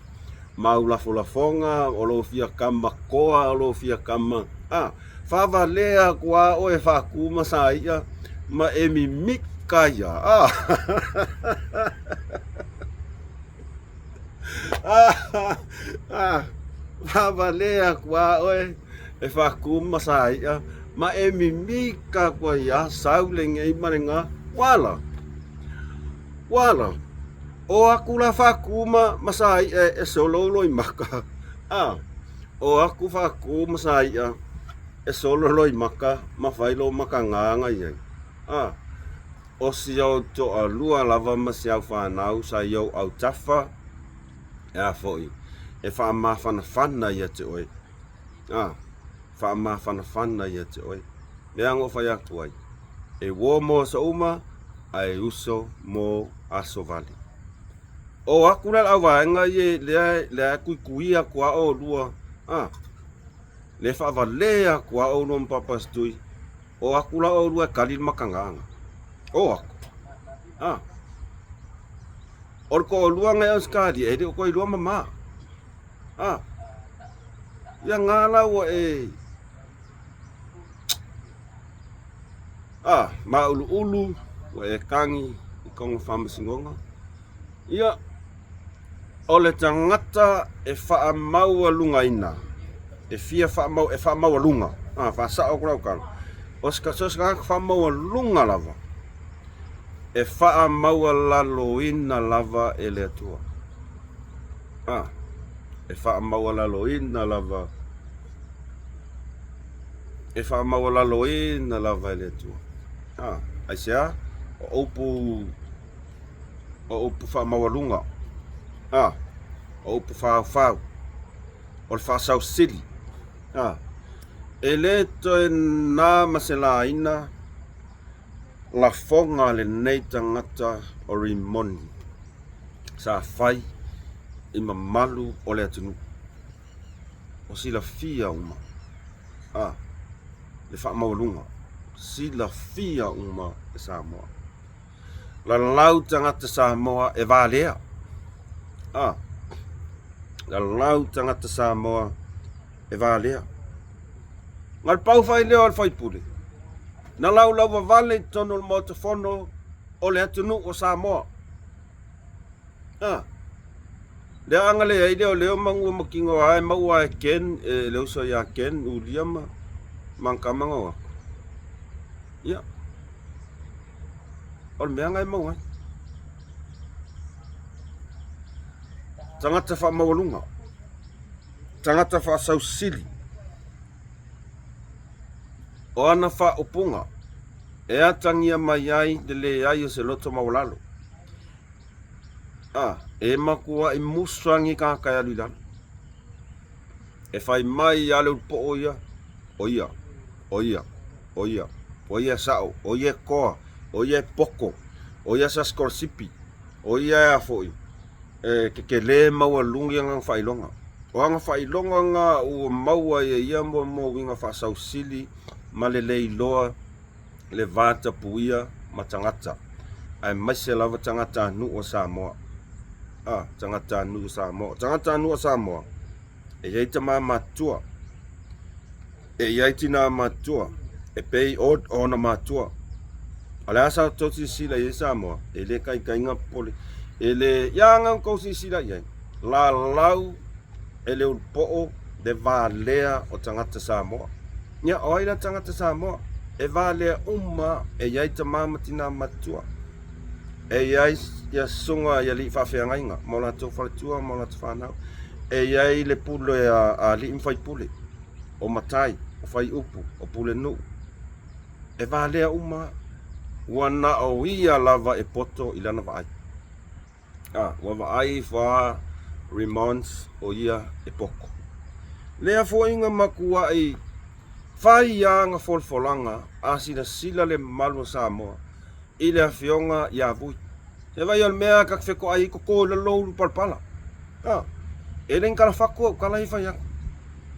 la fonga o lo fia kama koa o lo fia kama fava lea kwa o e faku masaia ma emi mikaya Vavalea kwa oe e whakuma saia ma e mimika kwa ia sauleng e marenga wala o aku la whakuma masai e sololo I maka o aku whakuma saia e sololo I maka ma whailo maka nganga iai o siau to a lua lava ma siau whanau sa iau au tafa foi e fa ma fana ia te oi fa ma fana ia te oi le ango fa ya tuai e wo mo so uma ai uso mo aso vale o akura awa nga ye le kuia kwa o lua le fa valea kwa o no papa stui o akula o lua kalil makanga o aku orko luang e skadi e ko I luang mama ya ngala wo e ma ulu wo e kangi kong fam singonga ia ole tangata e fa mau lunga ina e fia fa mau lunga fa sa o kan oska fa mau lunga lava e faa maua lalo ina lava e le atua e faa maua lalo ina lava e whaamawalalo e na lava ele tua. Ai sea, o upu whaamawalunga. O upu whaafau. O le whaasau sili. E le toe nā masela ina la fonga le nei tangata o Rimoni. Sa whai i mamalu o le atunu. O sila fia uma. Le whaamawalunga. Sila fia uma e Samoa. La lau tangata Samoa e vālea. La lau tangata Samoa e vālea. Ngal pau whai leo al whai pule. Na lau lau vale tono le motofono o le atunu o Samoa. Le angale ai leo mangu makingo ai maua e ken leo so ya ken uliama mangkamango. Ya. Ol meanga ai maua. Tangata whaamawalunga. Tangata whaasausili. O ana whaopunga. E atangia mai ai de le ai o se loto mawalalo. E makua i musrangi ka kai aluilan. E whai mai ale upo oia. Oia sao. Oia koa. Oia poko. Oia saskorsipi. Oia afoi. Ke le maua lungi anga whailonga. O anga whailonga nga ua maua ia mo winga whaasausili ma le leiloa le vata puia ma tangata. Ai maise lava tangata anu o Samoa. Tangata anu o Samoa. Tangata anu o Samoa. E iei tama matua. E iei tina matua. E pei o na matua. Ale asa toti sila i Samoa. E le kai inga pole. E le yanga kousi sila iei. La lau e le ulpo'o de valea o tangata Samoa. Nia oila tangata Samoa. E valea uma e iei tama tina matua. E iei ia sunga ia li whawhea inga. Mola tau whaletua, mola tau whanau. E iei le pulo a li mwhai pule. O matai, o whai upu, o pule nu. E valea uma. Wana o ia lava e poto i lana vaai. Wa vaai wha Rimons o ia e poko. Lea fo inga makua i whai anga folfolanga a sila le malu Samoa. I le awhionga ia vui. E vai al mea kak wheko ai koko le loulu palpala. E len kala whakua kala i whai aku.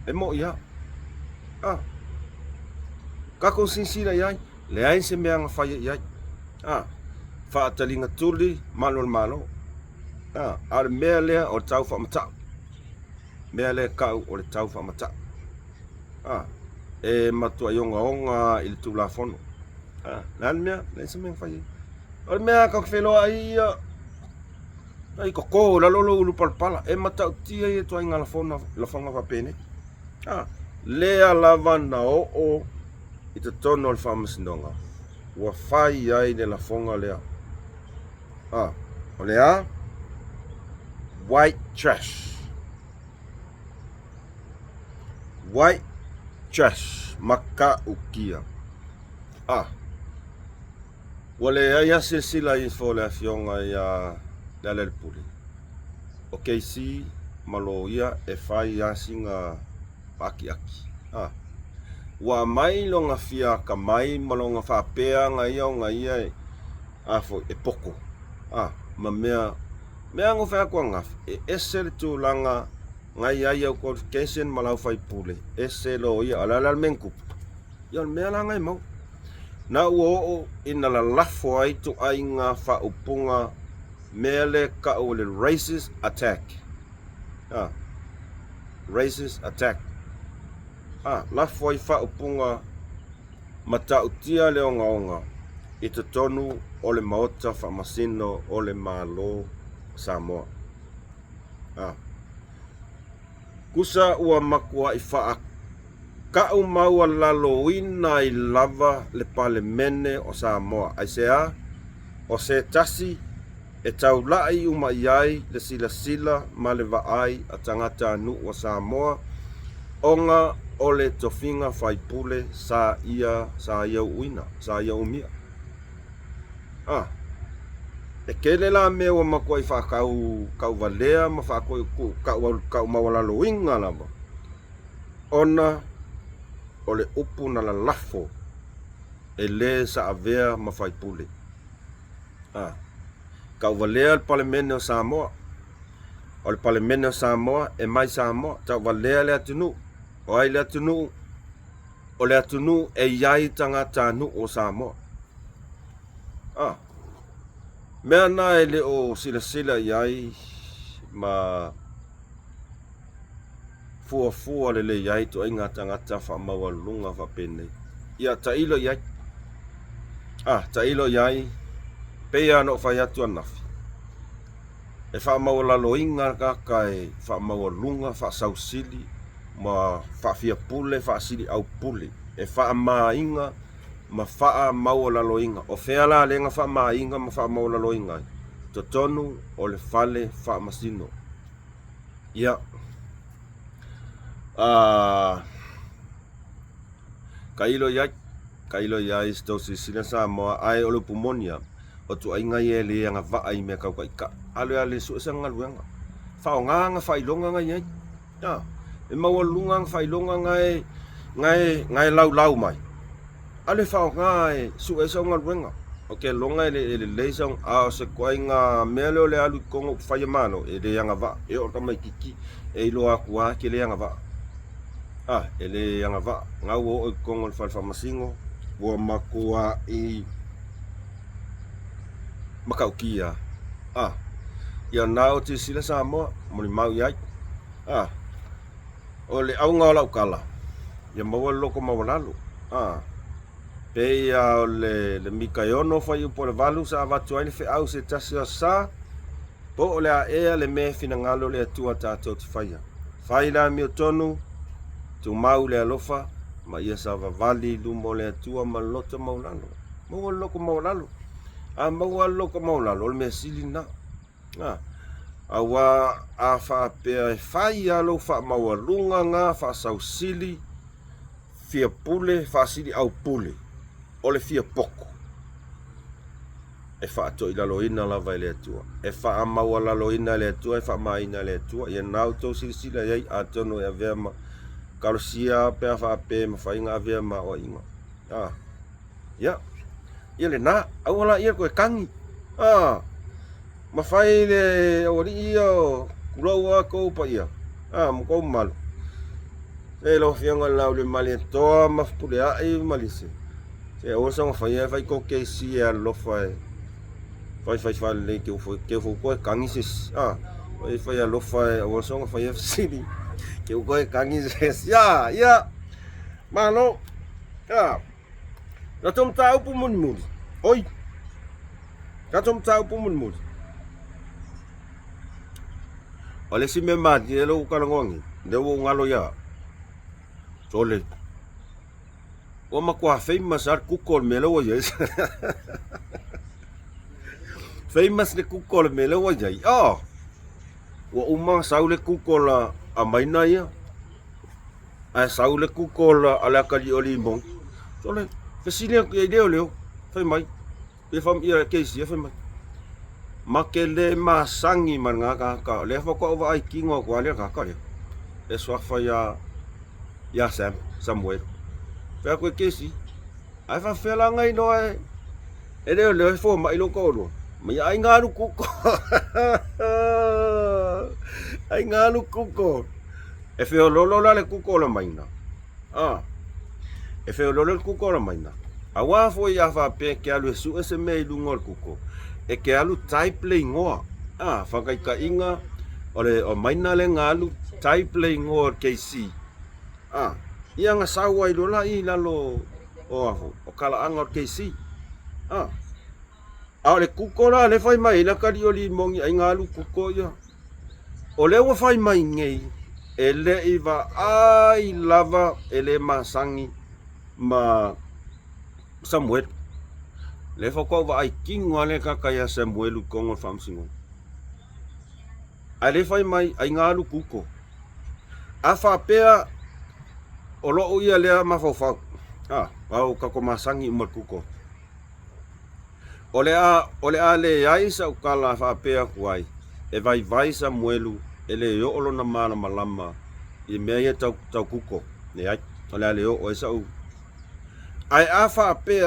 E mo ia. Kako sinsila iai. Le ai se mea nga whai iai. Whaatalinga tuli malo malo. Al mea lea o tau whamatau. Mea lea kau o le tau whamatau. E matua ionga onga i le tula whono. Lan mea, le se mea whai. Al mea kak wheloa ia. Ai koko la lolo ulu palpala. E matau tia i tua inga la whonga whapene. Lea lava na o i te tono al whamasinonga. Ua whai ai le la whonga lea. O lea. White trash. White trash. Maka ukia. Wale ai sila i fo le fionga ia le puli. O keisi malo ia e whai singa paki aki. Wa mai longa fia ka mai malonga whapea ngai au ngai ai. Fo e poko. Ma mea ngo whea kua ngaf. E ese le tūlanga ngai ai au qualification malau whai pule. Ese lo ia alala menkup. Ia mea la ngai mau. Na uo ina la lafo ai tu ai ngā whaupunga mele ka o le racist attack. Racist attack. Lafo ai whaupunga mata utia leo ngaonga. I te tonu o le maota whamasino o le malo Samoa. Kusa ua makua i wha ka maua lalo ina i lava le pale mene o Samoa. Ai sea o se tasi e tau lai uma iai le sila ma le vaai a tangata anu o Samoa onga ole tofinga fai pule sa ia uina, sa ia umia. E kele la me o makoi fa kau valea ma fa kau mawala loinga lava. Ona ole upu na la lafo e le sa avea ma fai pule. Kau valea al palemene o Samoa. O le palemene o Samoa e mai Samoa tau valea le atunu. O ai le atunu o le atunu e iai tangata anu o Samoa. Mea na e le o sila iai ma fua le iai to inga tangata fa maua lunga fa pene. Ia tailo iai. Tailo iai pea no fa atu anafi. E fa maua lalo inga kaka e fa maua lunga fa sausili ma fa fia pule fa sili au pule. E fa ma inga ma faa maua lalo inga. O fea la lenga fa ma inga ma fa maua lalo inga. Totonu o le fale fa masino. Ia. Kailo iai sto sila Samoa ai o le pumonia. O tu ainga ie le anga va i me kau kaika. Ale su sanga luanga. Fa o nganga fa ilonga ngai ai. E maua lunga fa ilonga ngai lau mai. Ale fa o ngai su sanga luanga. Okay, longa ele leisong se koinga mele le alu kongo fai mano e le anga va e o tamai kiki e ilo akua ke le anga va. Ele anga va ngau o kongo fa masingo wo makua i makaukia. Ia nao te sila Samoa mo mau iai. O le au ngau lau kala. Ia maua loko mawalalu. Pea le mikaiono fai upo le valu sa avatu ai le fe au se tasi o sa po o le a le me fina ngalo le atua tātou te faia. Fai la mi o tonu tu mau le alofa ma ia sa vavali lumo le atua ma lota maulalo. Maua loko maulalo. Maua loko maulalo le me sili na. Awa a fa pea fai alo fa maua lunga nga fa sau sili fia pule fa sili au pule. O le fia poko. E wha ato i laloina lava i le atua. E wha amaua laloina le atua, e wha maina le atua. Ia nau tau silisila iai atono e avea ma karosia pea wha ape ma whainga avea ma o inga. Ia. Ia le na, awala ia koe kangi. Ma whai le ori ia o kulau a kou pa ia. Mkou malu. E lo fianga lau le mali toa ma pule ai malise. Se o sanga fai ko ke si a lo fai le ke fo ko kangi sis fai a lo fai o sanga fai sili ke ko kangi sis ya malo na tom tau pu mun oi na tom tau pu mun ole si me ma di lo ka ngongi de wo ngalo ya sole o makua famous ar kukol melo o yes. Famous le kukol melo o jai. Wa uma saule kukol a maina ia. Saule kukol ala kali o limong. Sole, fesine ke ideo leo. Fai mai. Pe fam ia keisi fai mai. Makele masangi manga ka le fa ko va ai kingo ko ale ka le. E so fa ya Sam Samuel. Pea koe kesi, ai fa fela ngai no e leo fo mai lo ko lo. Mai ai ngaru kuko. Ai ngaru kuko. E feo lolo la le kuko la maina. E feo lolo le kuko la maina. Awa fo ia fa pe ke alu su ese me lu ngol kuko. E ke alu type play ngoa. Fa kai ka inga o maina le ngalu type play ngoa KC. Ia nga sawa i lola i lalo o kala anga o KC. Le kuko la le fai mai la kari o li mongi ai ngalu kuko ia. O le wa fai mai ngei e le iwa ai lava e le masangi ma Samuel. Le fa ko va ai kingo le kakaya Samuel kongo famsingo. Ale fai mai ai ngalu kuko. Afa pea o lo ia le mafau au ka ko masangi mo kuko ole a le ai sa ukala fa pe kuai e vai Samuelu ele yo olo na mala malama I mea tau kuko ne ai ole a le o sa u ai a fa pe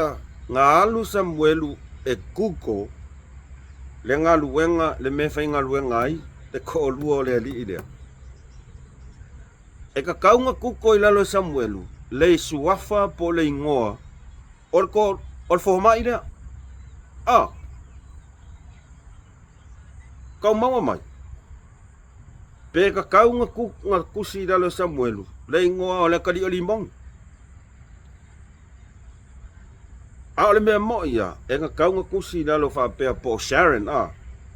nga alu Samuelu e kuko le nga luenga le me fa nga luenga ai te ko luo le li ile e ka kaunga kuko I lalo Samuelu le suafa po le ingoa ol fo mai le kau mau mai pe ka kaunga kusi lalo Samuelu le ingoa ole ka di limong ole me mo ia e ka kaunga kusi lalo fa pe po Sharon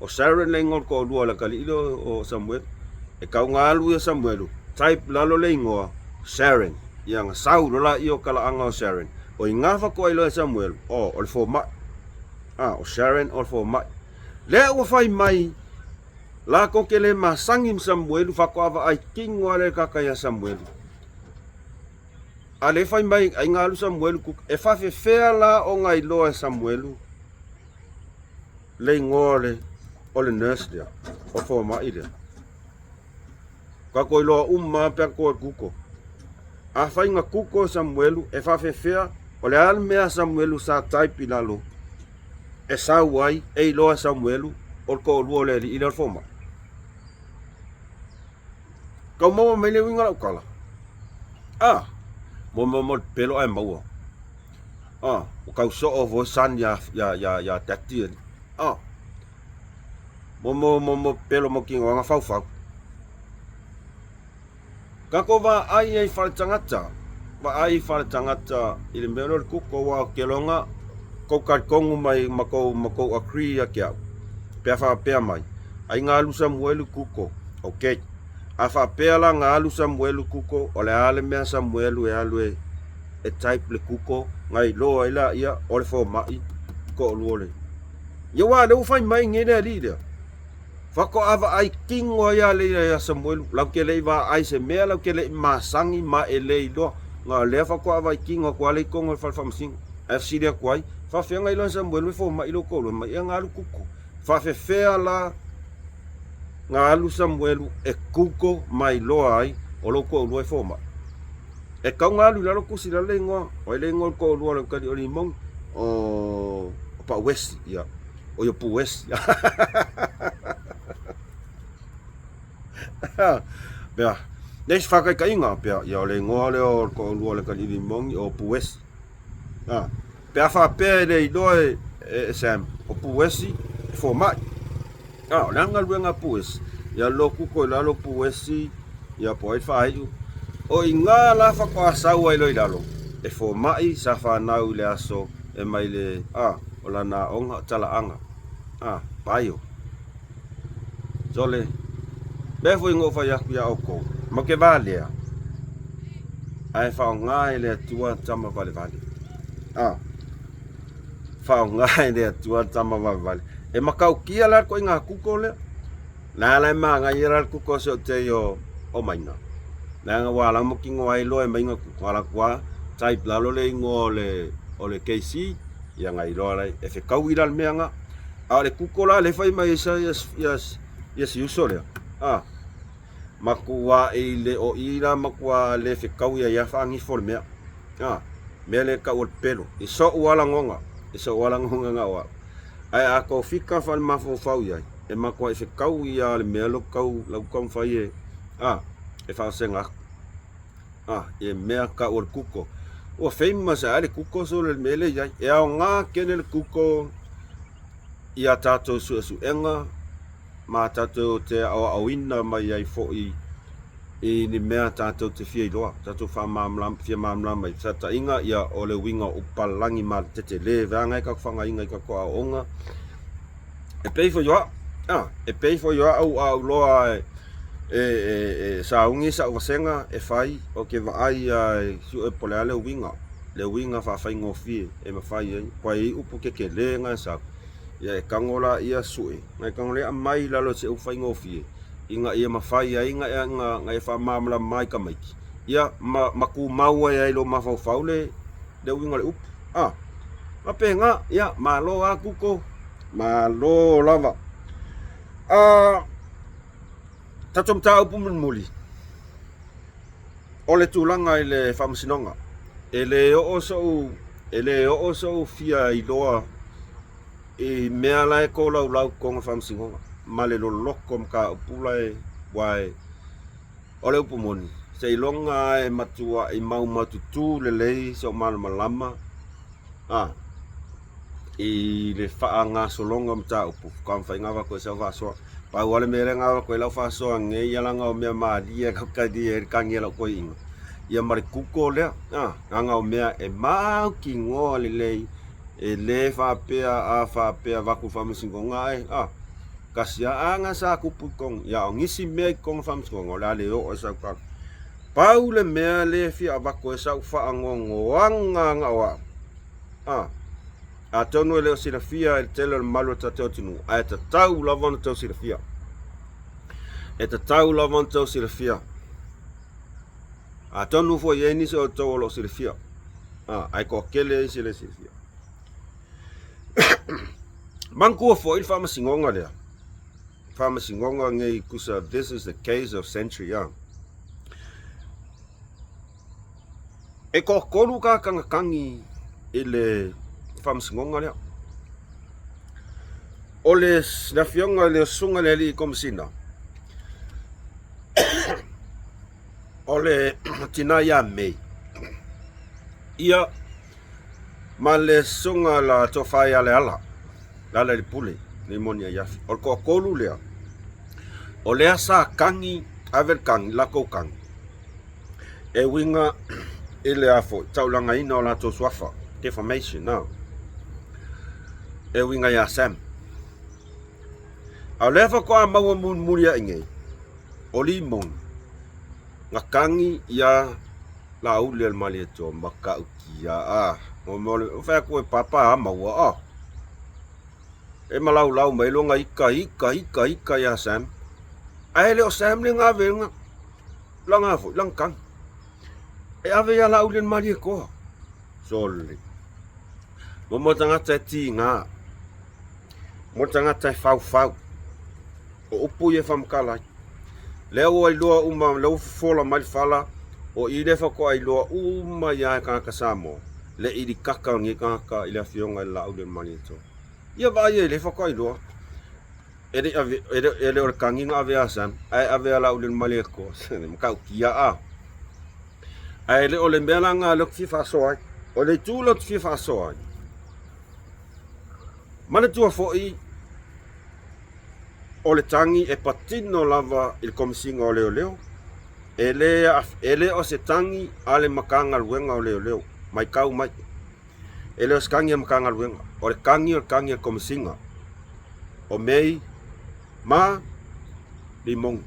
o Sharon le ngol ko luo le ka li o Samuel e kaunga alu ya Samuelu type lalo le ingoa Sharon yang sau la io kala anga Sharon o ingafa ko ilo Samuel o fo ma o Sharon o fo ma le o fai mai la ko ke le masangim Samuel fa ko ava ai king wale ka kaya Samuel ale fai mai ai ngalu Samuel ku e fa fe la o ngai lo Samuel le ngole o le nurse dia o fo ma ide ka ko lo pe ko kuko a fai nga kuko Samuelu e fa fea o le al mea Samuelu sa type lalo e sa wai e lo Samuelu o ko luo le I le forma ka mo me le winga la kala mo pelo ai mau o ka so o vo san ya tati mo pelo mo kinga nga fau ka ko va ai fa tangata I le melo kuko wa kelonga ko ka kongu mai mako akri ya kia pe fa pe mai ai nga lu Samuelu kuko okay a fa pe la nga lu Samuelu kuko ole ale me Samuelu e alwe e type le kuko ngai lo ai la ia ole fo mai ko lu le yo wa le fa mai ngene ali dia Fako ava ai kingo ya le ya Samuel lau ke le va ai se me lau ke le masangi ma ele do nga le fako ava ai kingo kwa le kongo fa famsing FC dia kwai fa fe ngai lo Samuel fo ma ilo ko lo ma ya ngalu kuko fa fe la ngalu Samuel e kuko mai lo ai o lo ko lo fo ma e ka ngalu la lo kusi la lengo o lengo ko lo ka di limong o pa west ya o yo pu west Bea, nes fakai ka inga pea ya le ngole o ko luole ka di mong o pues. Pea fa pe le doe Sam o puesi fo mai. Langa luenga pues. Ya loku ko la lo puesi ya poi fa o inga la fa ko asau ai lo ilalo. E fo mai sa fa nau le aso e mai le o la na onga tala anga. Paio. Jole Befo ingo fa ya oko. Ma ke vale. Ai fa ngai le tua tama vale. Fa ngai le tua tama vale. E makau kia la ko inga kuko le. Na la ma ngai ra kuko so te yo o maina. Na nga wala mo kingo ai lo e mai nga wala kwa type la lo le ngo le o le KC ya ngai lo la e fe kau ira me nga. A le kuko la le fai mai sa yes usole. Makua le o ira makua le fe kau ya fangi formea mele ka ol pelo iso wala ngonga nga wa ai a ko fika fal mafo fau ya e makua fe kau ya le melo kau la kom fai e fa senga e mea ka ol kuko o famous ale kuko so le mele ya e a nga kenel kuko ia tato su enga ma tato te awina mai ai fo I ni mea tato te fia loa tato fa mamlam mai tata inga ia o le winga upalangi ma te le vanga ka fanga inga ka ko onga e pay for yo au loa e sa ungi sa wasenga e fai o ke va ai su e pole le winga fa fai ngofi e ma fai kwai upu ke le nga sa ia kangola ia sui ngai kangole mai lalo se ufai ngofi inga ia mafai inga fa mamla mai ka mai ia maku mau ai lo mafau le de winga le up mapenga ia malo aku ko malo lava tatom tau pumun muli ole tulanga ile famsinonga ele o so fia iloa e mea lai ko lau konga famsinonga male lo lokom ka pulai wai ole upumoni se ilonga e matua i mau matutu le lei so malama i le faanga solonga mta upu kam fa ngava ko sa va so pa wale mere ngava ko la fa so nge yalanga o me ma dia ka di er kangela ko inga ia mari kuko le anga o me e mau ki ngole le e le fa pe va ku fa msingo ngai kasia anga sa kupu kong ya ngisi me kong fa msingo la le o sa ka paule me le fi avako sa fa ngongo anga ngawa atonu ele silafia el telo malo tatau tinu ai tatau lavon tau silafia e tatau lavon tau silafia atonu fo yeni so tau lo silafia ai ko kele silafia manku fo il fama singonga le fama singonga ngai kusa this is the case of century e ko kolu ka kangi ile famsingonga le ole na fionga le sunga le li komsina ole tina ya me ia male sunga la tofa ya le ala la le pule ni monia ya ol ko kolu le ole asa kangi aver kang la ko kang e winga ile afo taulanga ina la to swafa defamation now e winga ya sam a lefa ko ma mun mulia inge oli mon ngakangi ya la ulel mali to maka ukia mo fa ko papa ma wa e malau mai lo ngai ika ya sam ai le sam le nga venga langa fo lang kang e ave ya la ulel mali ko soli mo tanga tati nga mo tanga tai fau o upu ye fam kala leo ai loa uma leo fola mai fala o i le fa ko ai loa uma ya ka kasamo le i di kaka ngi ka ile fionga la ulel mali to ia va ye le fa ko ai loa ele o kangi nga ave asan ai ave la ulel mali ko ka kia ai le o le melanga lo fifa so ai o le tu lo fifa so ai mana tua foi o le tangi e patino lava il komsinga o leo ele o se tangi ale makanga luenga o leo mai kau mai ele o skangi makanga luenga o le kangi o komsinga o mei ma limong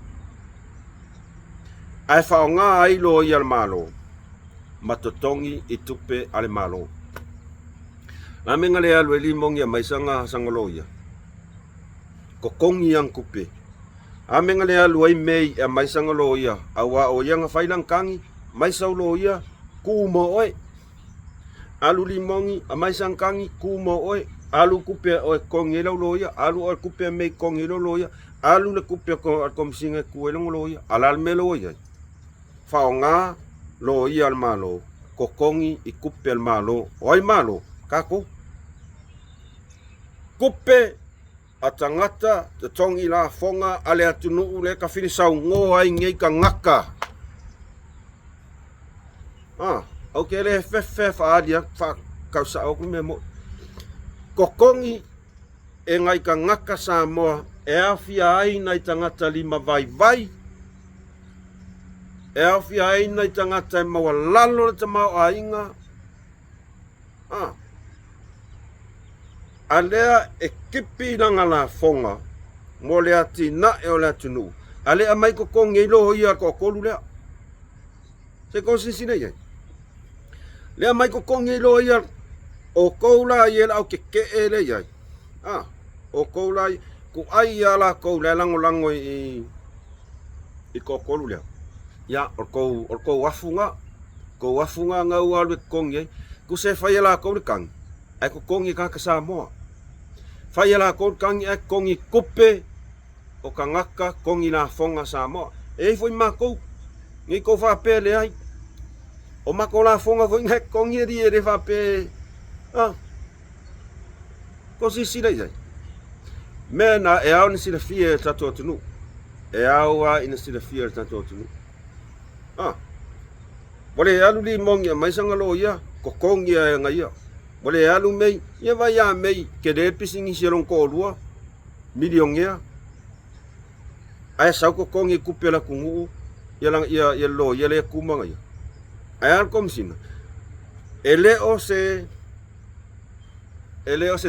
ai faonga ai lo ia malo matotongi i tupe ale malo la menga le alu limong ia mai sanga sangoloia kokongi yang kupe amenga le alu ai mei e mai sangoloia awa o yang failang kangi mai sauloia kumo oi alu limongi a mai sang kangi kumo oi alu kupe o kongi loia alu o kupe mei kongi loia alu le kupe ko komsinga kuelong loia alal meloia faonga loia al malo kokongi i kupe al malo oi malo kako kupe atangata te tongi la fonga ale atunu le ka finisau ngo ai ngai ka ngaka okay le fe fa dia fa ka sa o me mo kokongi e ngai ka ngaka sa mo e afia ai nai tangata lima vai e afia ai nai tangata mo lalo te mau ainga alea e kipi langa la fonga mo le ati na e o le atunu ale a mai ko kongi lo ia ko kolu le se ko sisina ye le mai ko kongi lo ia o koula ye la o ke ele ye o koula ku ai ala ko le lango i ko kolu le ya o ko wafunga nga ua le kongi ku se fai la ko le kang ai ko kongi ka Samoa fai la ko kang ai kongi kupe o kangaka kongi na fonga Samoa e foi mako ngi ko fa pele ai o mako la fonga foi ngai kongi ri e fa pe ko si dai mena e au ni sila fia tato tunu e au a ina sila fia tato tunu boleh alu li mong ya mai sanga lo ya ko kong ya ngai ya boleh alu mei ya va ya mei ke de pisingi serong ko lua milion ya ai sa ko kong ku pela kungu ya lang ya lo ya le ku manga ya ai al kom sina ele o se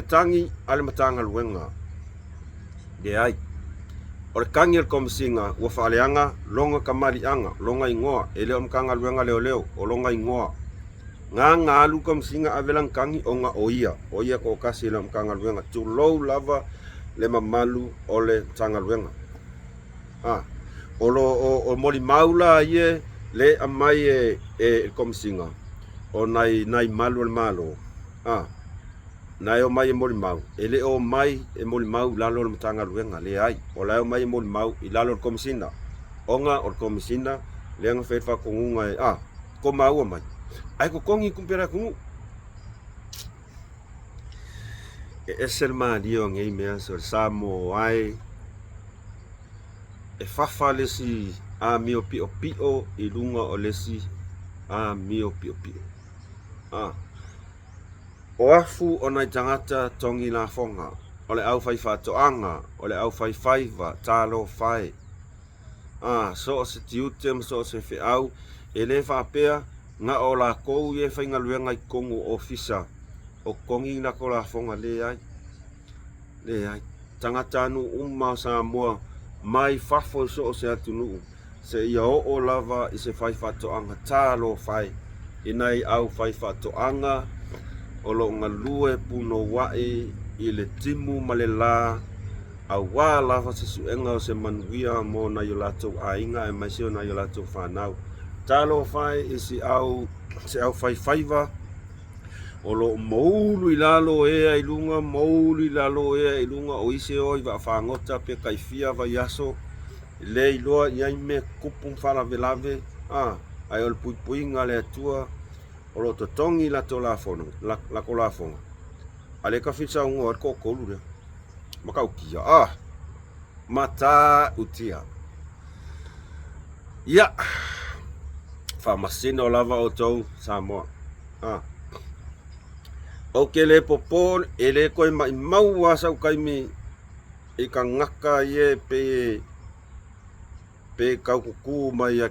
tangi al matanga luenga de ai or kangir kom singa wa faleanga longa kamali anga longa ingoa ele om kanga luenga leo o longa ingoa nga alu kom singa avelang kangi o nga oia ko kasi lam kanga luenga tu low lava le mamalu ole tanga luenga o moli maula ye le amai e kom singa o nai malu malo nai o mai e moli mau ele o mai e moli mau lalo le tanga luenga le ai o la o mai e moli mau i lalo kom sina onga o kom sina le nga fa ko ngunga ko mau mai ai ko kongi kumpera ku esel ma dio ngai me so samo ai e fafale si mio pio i lunga o lesi mio pio o afu ona tangata tongi la fonga ole au fai toanga ole au fai va talo fai so se tiutem so se fe au ele fa pea nga ola ko ye fai nga luenga kongu ofisa o kongi na ko la fonga le ai tangata nu Samoa mai fafo so se atunu se ia o lava i se fai toanga talo fai inai au fai toanga o lo ngalue puno wae i le timu malela a wa lava se suenga o se manuia mo na yolato ainga e maisio na yolato whanau talo fai i se au fai faiva o lo moulu i lalo e ilunga moulu i lalo e ilunga o ise o i whangota pe kaifia va yaso le iloa iai me kupung whala velave ai ol puipuinga le atua o lo totongi la to la fono la ko la fonga ale ka fitsa un ko kolu re maka ukia mata utia ya fa masino lava o tou Samoa o ke le popon ele ko mai mau wasa kai mi e ka ngaka ye pe kau kuku mai ya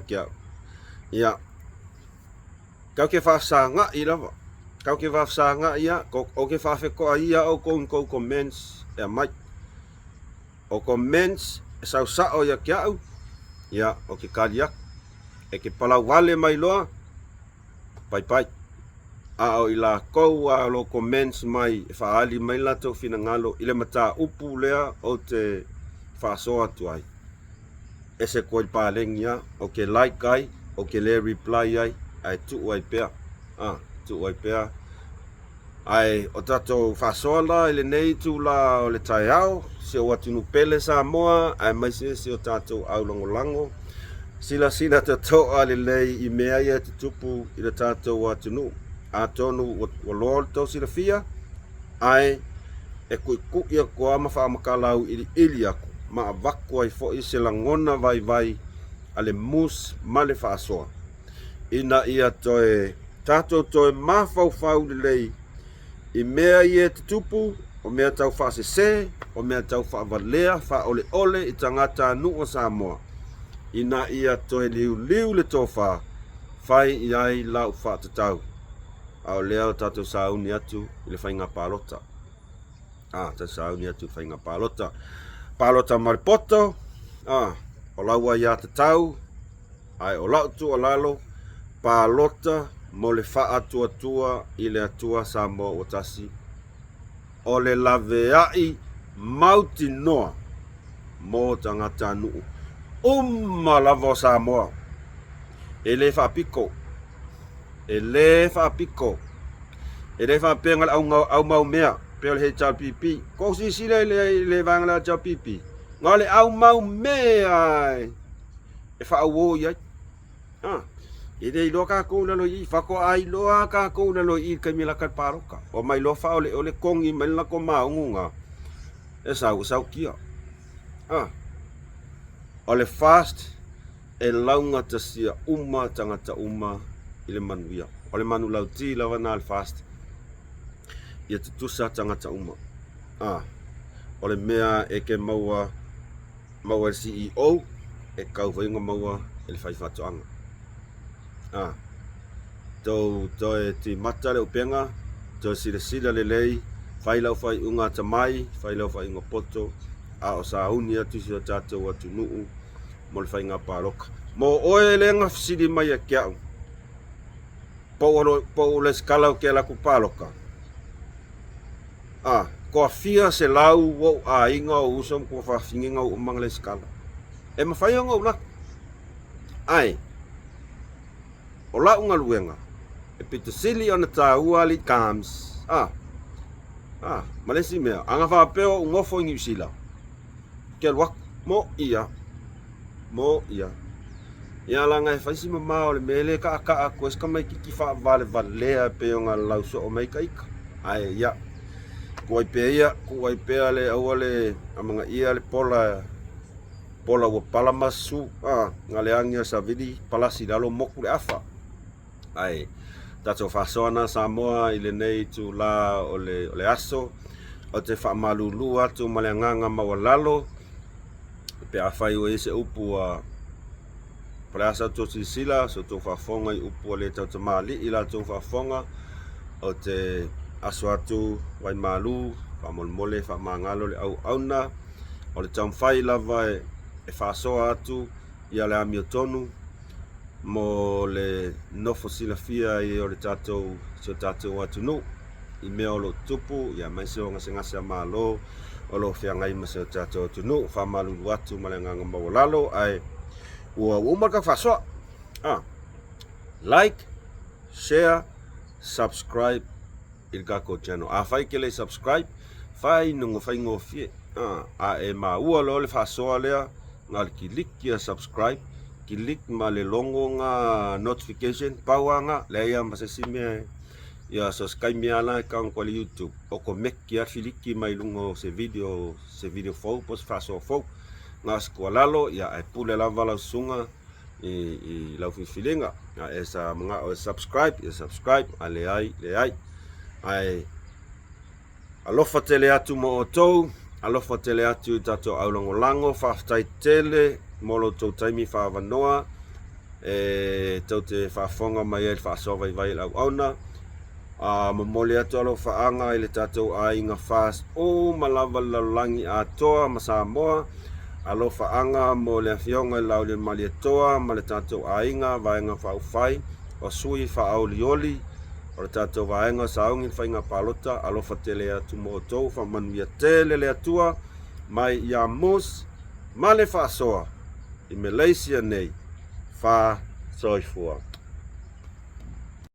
kau ke fa sanga i lava kau ke fa sanga ia o ke fa fe ko ia o ko comments e mai o comments sa o ya kia ya o ke kalia e ke pala wale mai loa pai o ila ko lo comments mai fa ali mai la to fina ngalo ile mata upu lea o te fa so atu ai ese ko pa lengia o ke like ai o ke le reply ai tu wai pea ai o tato fa so la ile nei tu la o le taiao se o atu pele Samoa ai mai se o tato au longolango sila te to ale lei i mea ia te tupu i le tato atu atonu o lol to sila fia ai e ku ia ko ama fa makalau ili aku ma vaku ai fo i se langona vai ale mus male fa so ina ia toe tato toe mafau lei i mea ia te tupu o mea tau fa se o mea tau fa valea fa ole i tangata nu o Samoa ina ia toe liu le tofa fai iai lau fa tatau au leo tato sauni atu i le whainga palota ta sauni atu whainga palota maripoto o laua ia tatau ai o lau tu o lalo palota mo le faa tua i le atua Samoa o tasi o le laveai mauti noa mo tangata nuu lava o Samoa e le whaapiko. E le whaapiko. E le whaapenga au mau mea. Peo le he tau pipi. Ko si sile le vangala tau pipi. Ngā le au mau mea. E whaawo iai. E le iloa ka kou nalo i. Whako a iloa ka kou nalo i kai mila kai paroka. O mai lo wha o le kongi mai lako maungunga. E sau kia. O le fast e launga ta sia uma tangata uma i le manuia. O le manu lau ti lawa na le fast. Ia tutusa tangata uma. O le mea e ke maua le CEO e kau vainga maua e le whaifatoanga. Tau e ti mata le upenga, tau sila le lei, whailau whai unga tamai, whailau whai unga poto, a o sa uni atu si o tātou atu nuu, mo le whai ngā pāroka. Mo oe le ngā fsiri mai a kiau, po le skalau ke la ku pāroka. Ko fia se lau wo a inga o usom ko whawhingi ngau umang le skala. E mawhai o ngau lak. Ai, o la unga luenga. E pita sili o na tā ua li kams. Malesi mea. Anga whapeo ngofo ingi usila. Kia luak. Mo ia. Ia langa e whaisi mamao le mele ka a koes ka mai kiki wha vale valea peo ngā lauso o mai ka ika. Ai, ia. Kuai pea le aua le amanga ia le pola ua palamasu. Ngā le angia sa vidi palasi lalo moku le afa. Ai, tato whasoana Samoa i le nei tu la o le aso, o te whaamalulu atu ma le nganga maua lalo, pe a whai o ese upu a preasa to sila, so tō whafonga i upu a le tau tamali i la tō whafonga, o te aso atu wai malu, whamolmole, whamangalo le au auna, o le tau whai lava e whasoa atu i a le amio tonu, mo le nofo silafia i o le tātou atu nu i mea o lo tupu ia mai se o ngase a malo o lo whiangai ma se o tātou atu nu whamalulu atu ma le nganga mawalalo ai ua umaka whasoa like, share, subscribe i le kako channel a whai ke le subscribe whai nungo whai ngofie a e ma ua lo le whasoa lea ngā le kiliki a subscribe kilik ma le longo nga notification pawanga le ia ma se simea ia so sky miala ka ko le YouTube o ko mek kia filiki mai lungo se video fo pos faso fo nga skolalo ia ai pule la vala sunga i la filinga esa mga o subscribe ale ai alofa tele atu mo to alofa tele atu tato aulango lango fa tai tele molo tau taimi whaavanoa tau te whaafonga mai e whaasova i vai lau auna mamole atu alo whaanga i le tātou a inga fast o malawa lalangi a toa ma Samoa alo whaanga mo le whionga i lau le mali toa ma le tātou a inga vaenga whaufai o sui whaaolioli o le tātou vaenga saungi whainga palota alo whatele atu mo tau whamanuia tele le atua mai ia mus ma le whaasoa i Malaysia nei fa soifua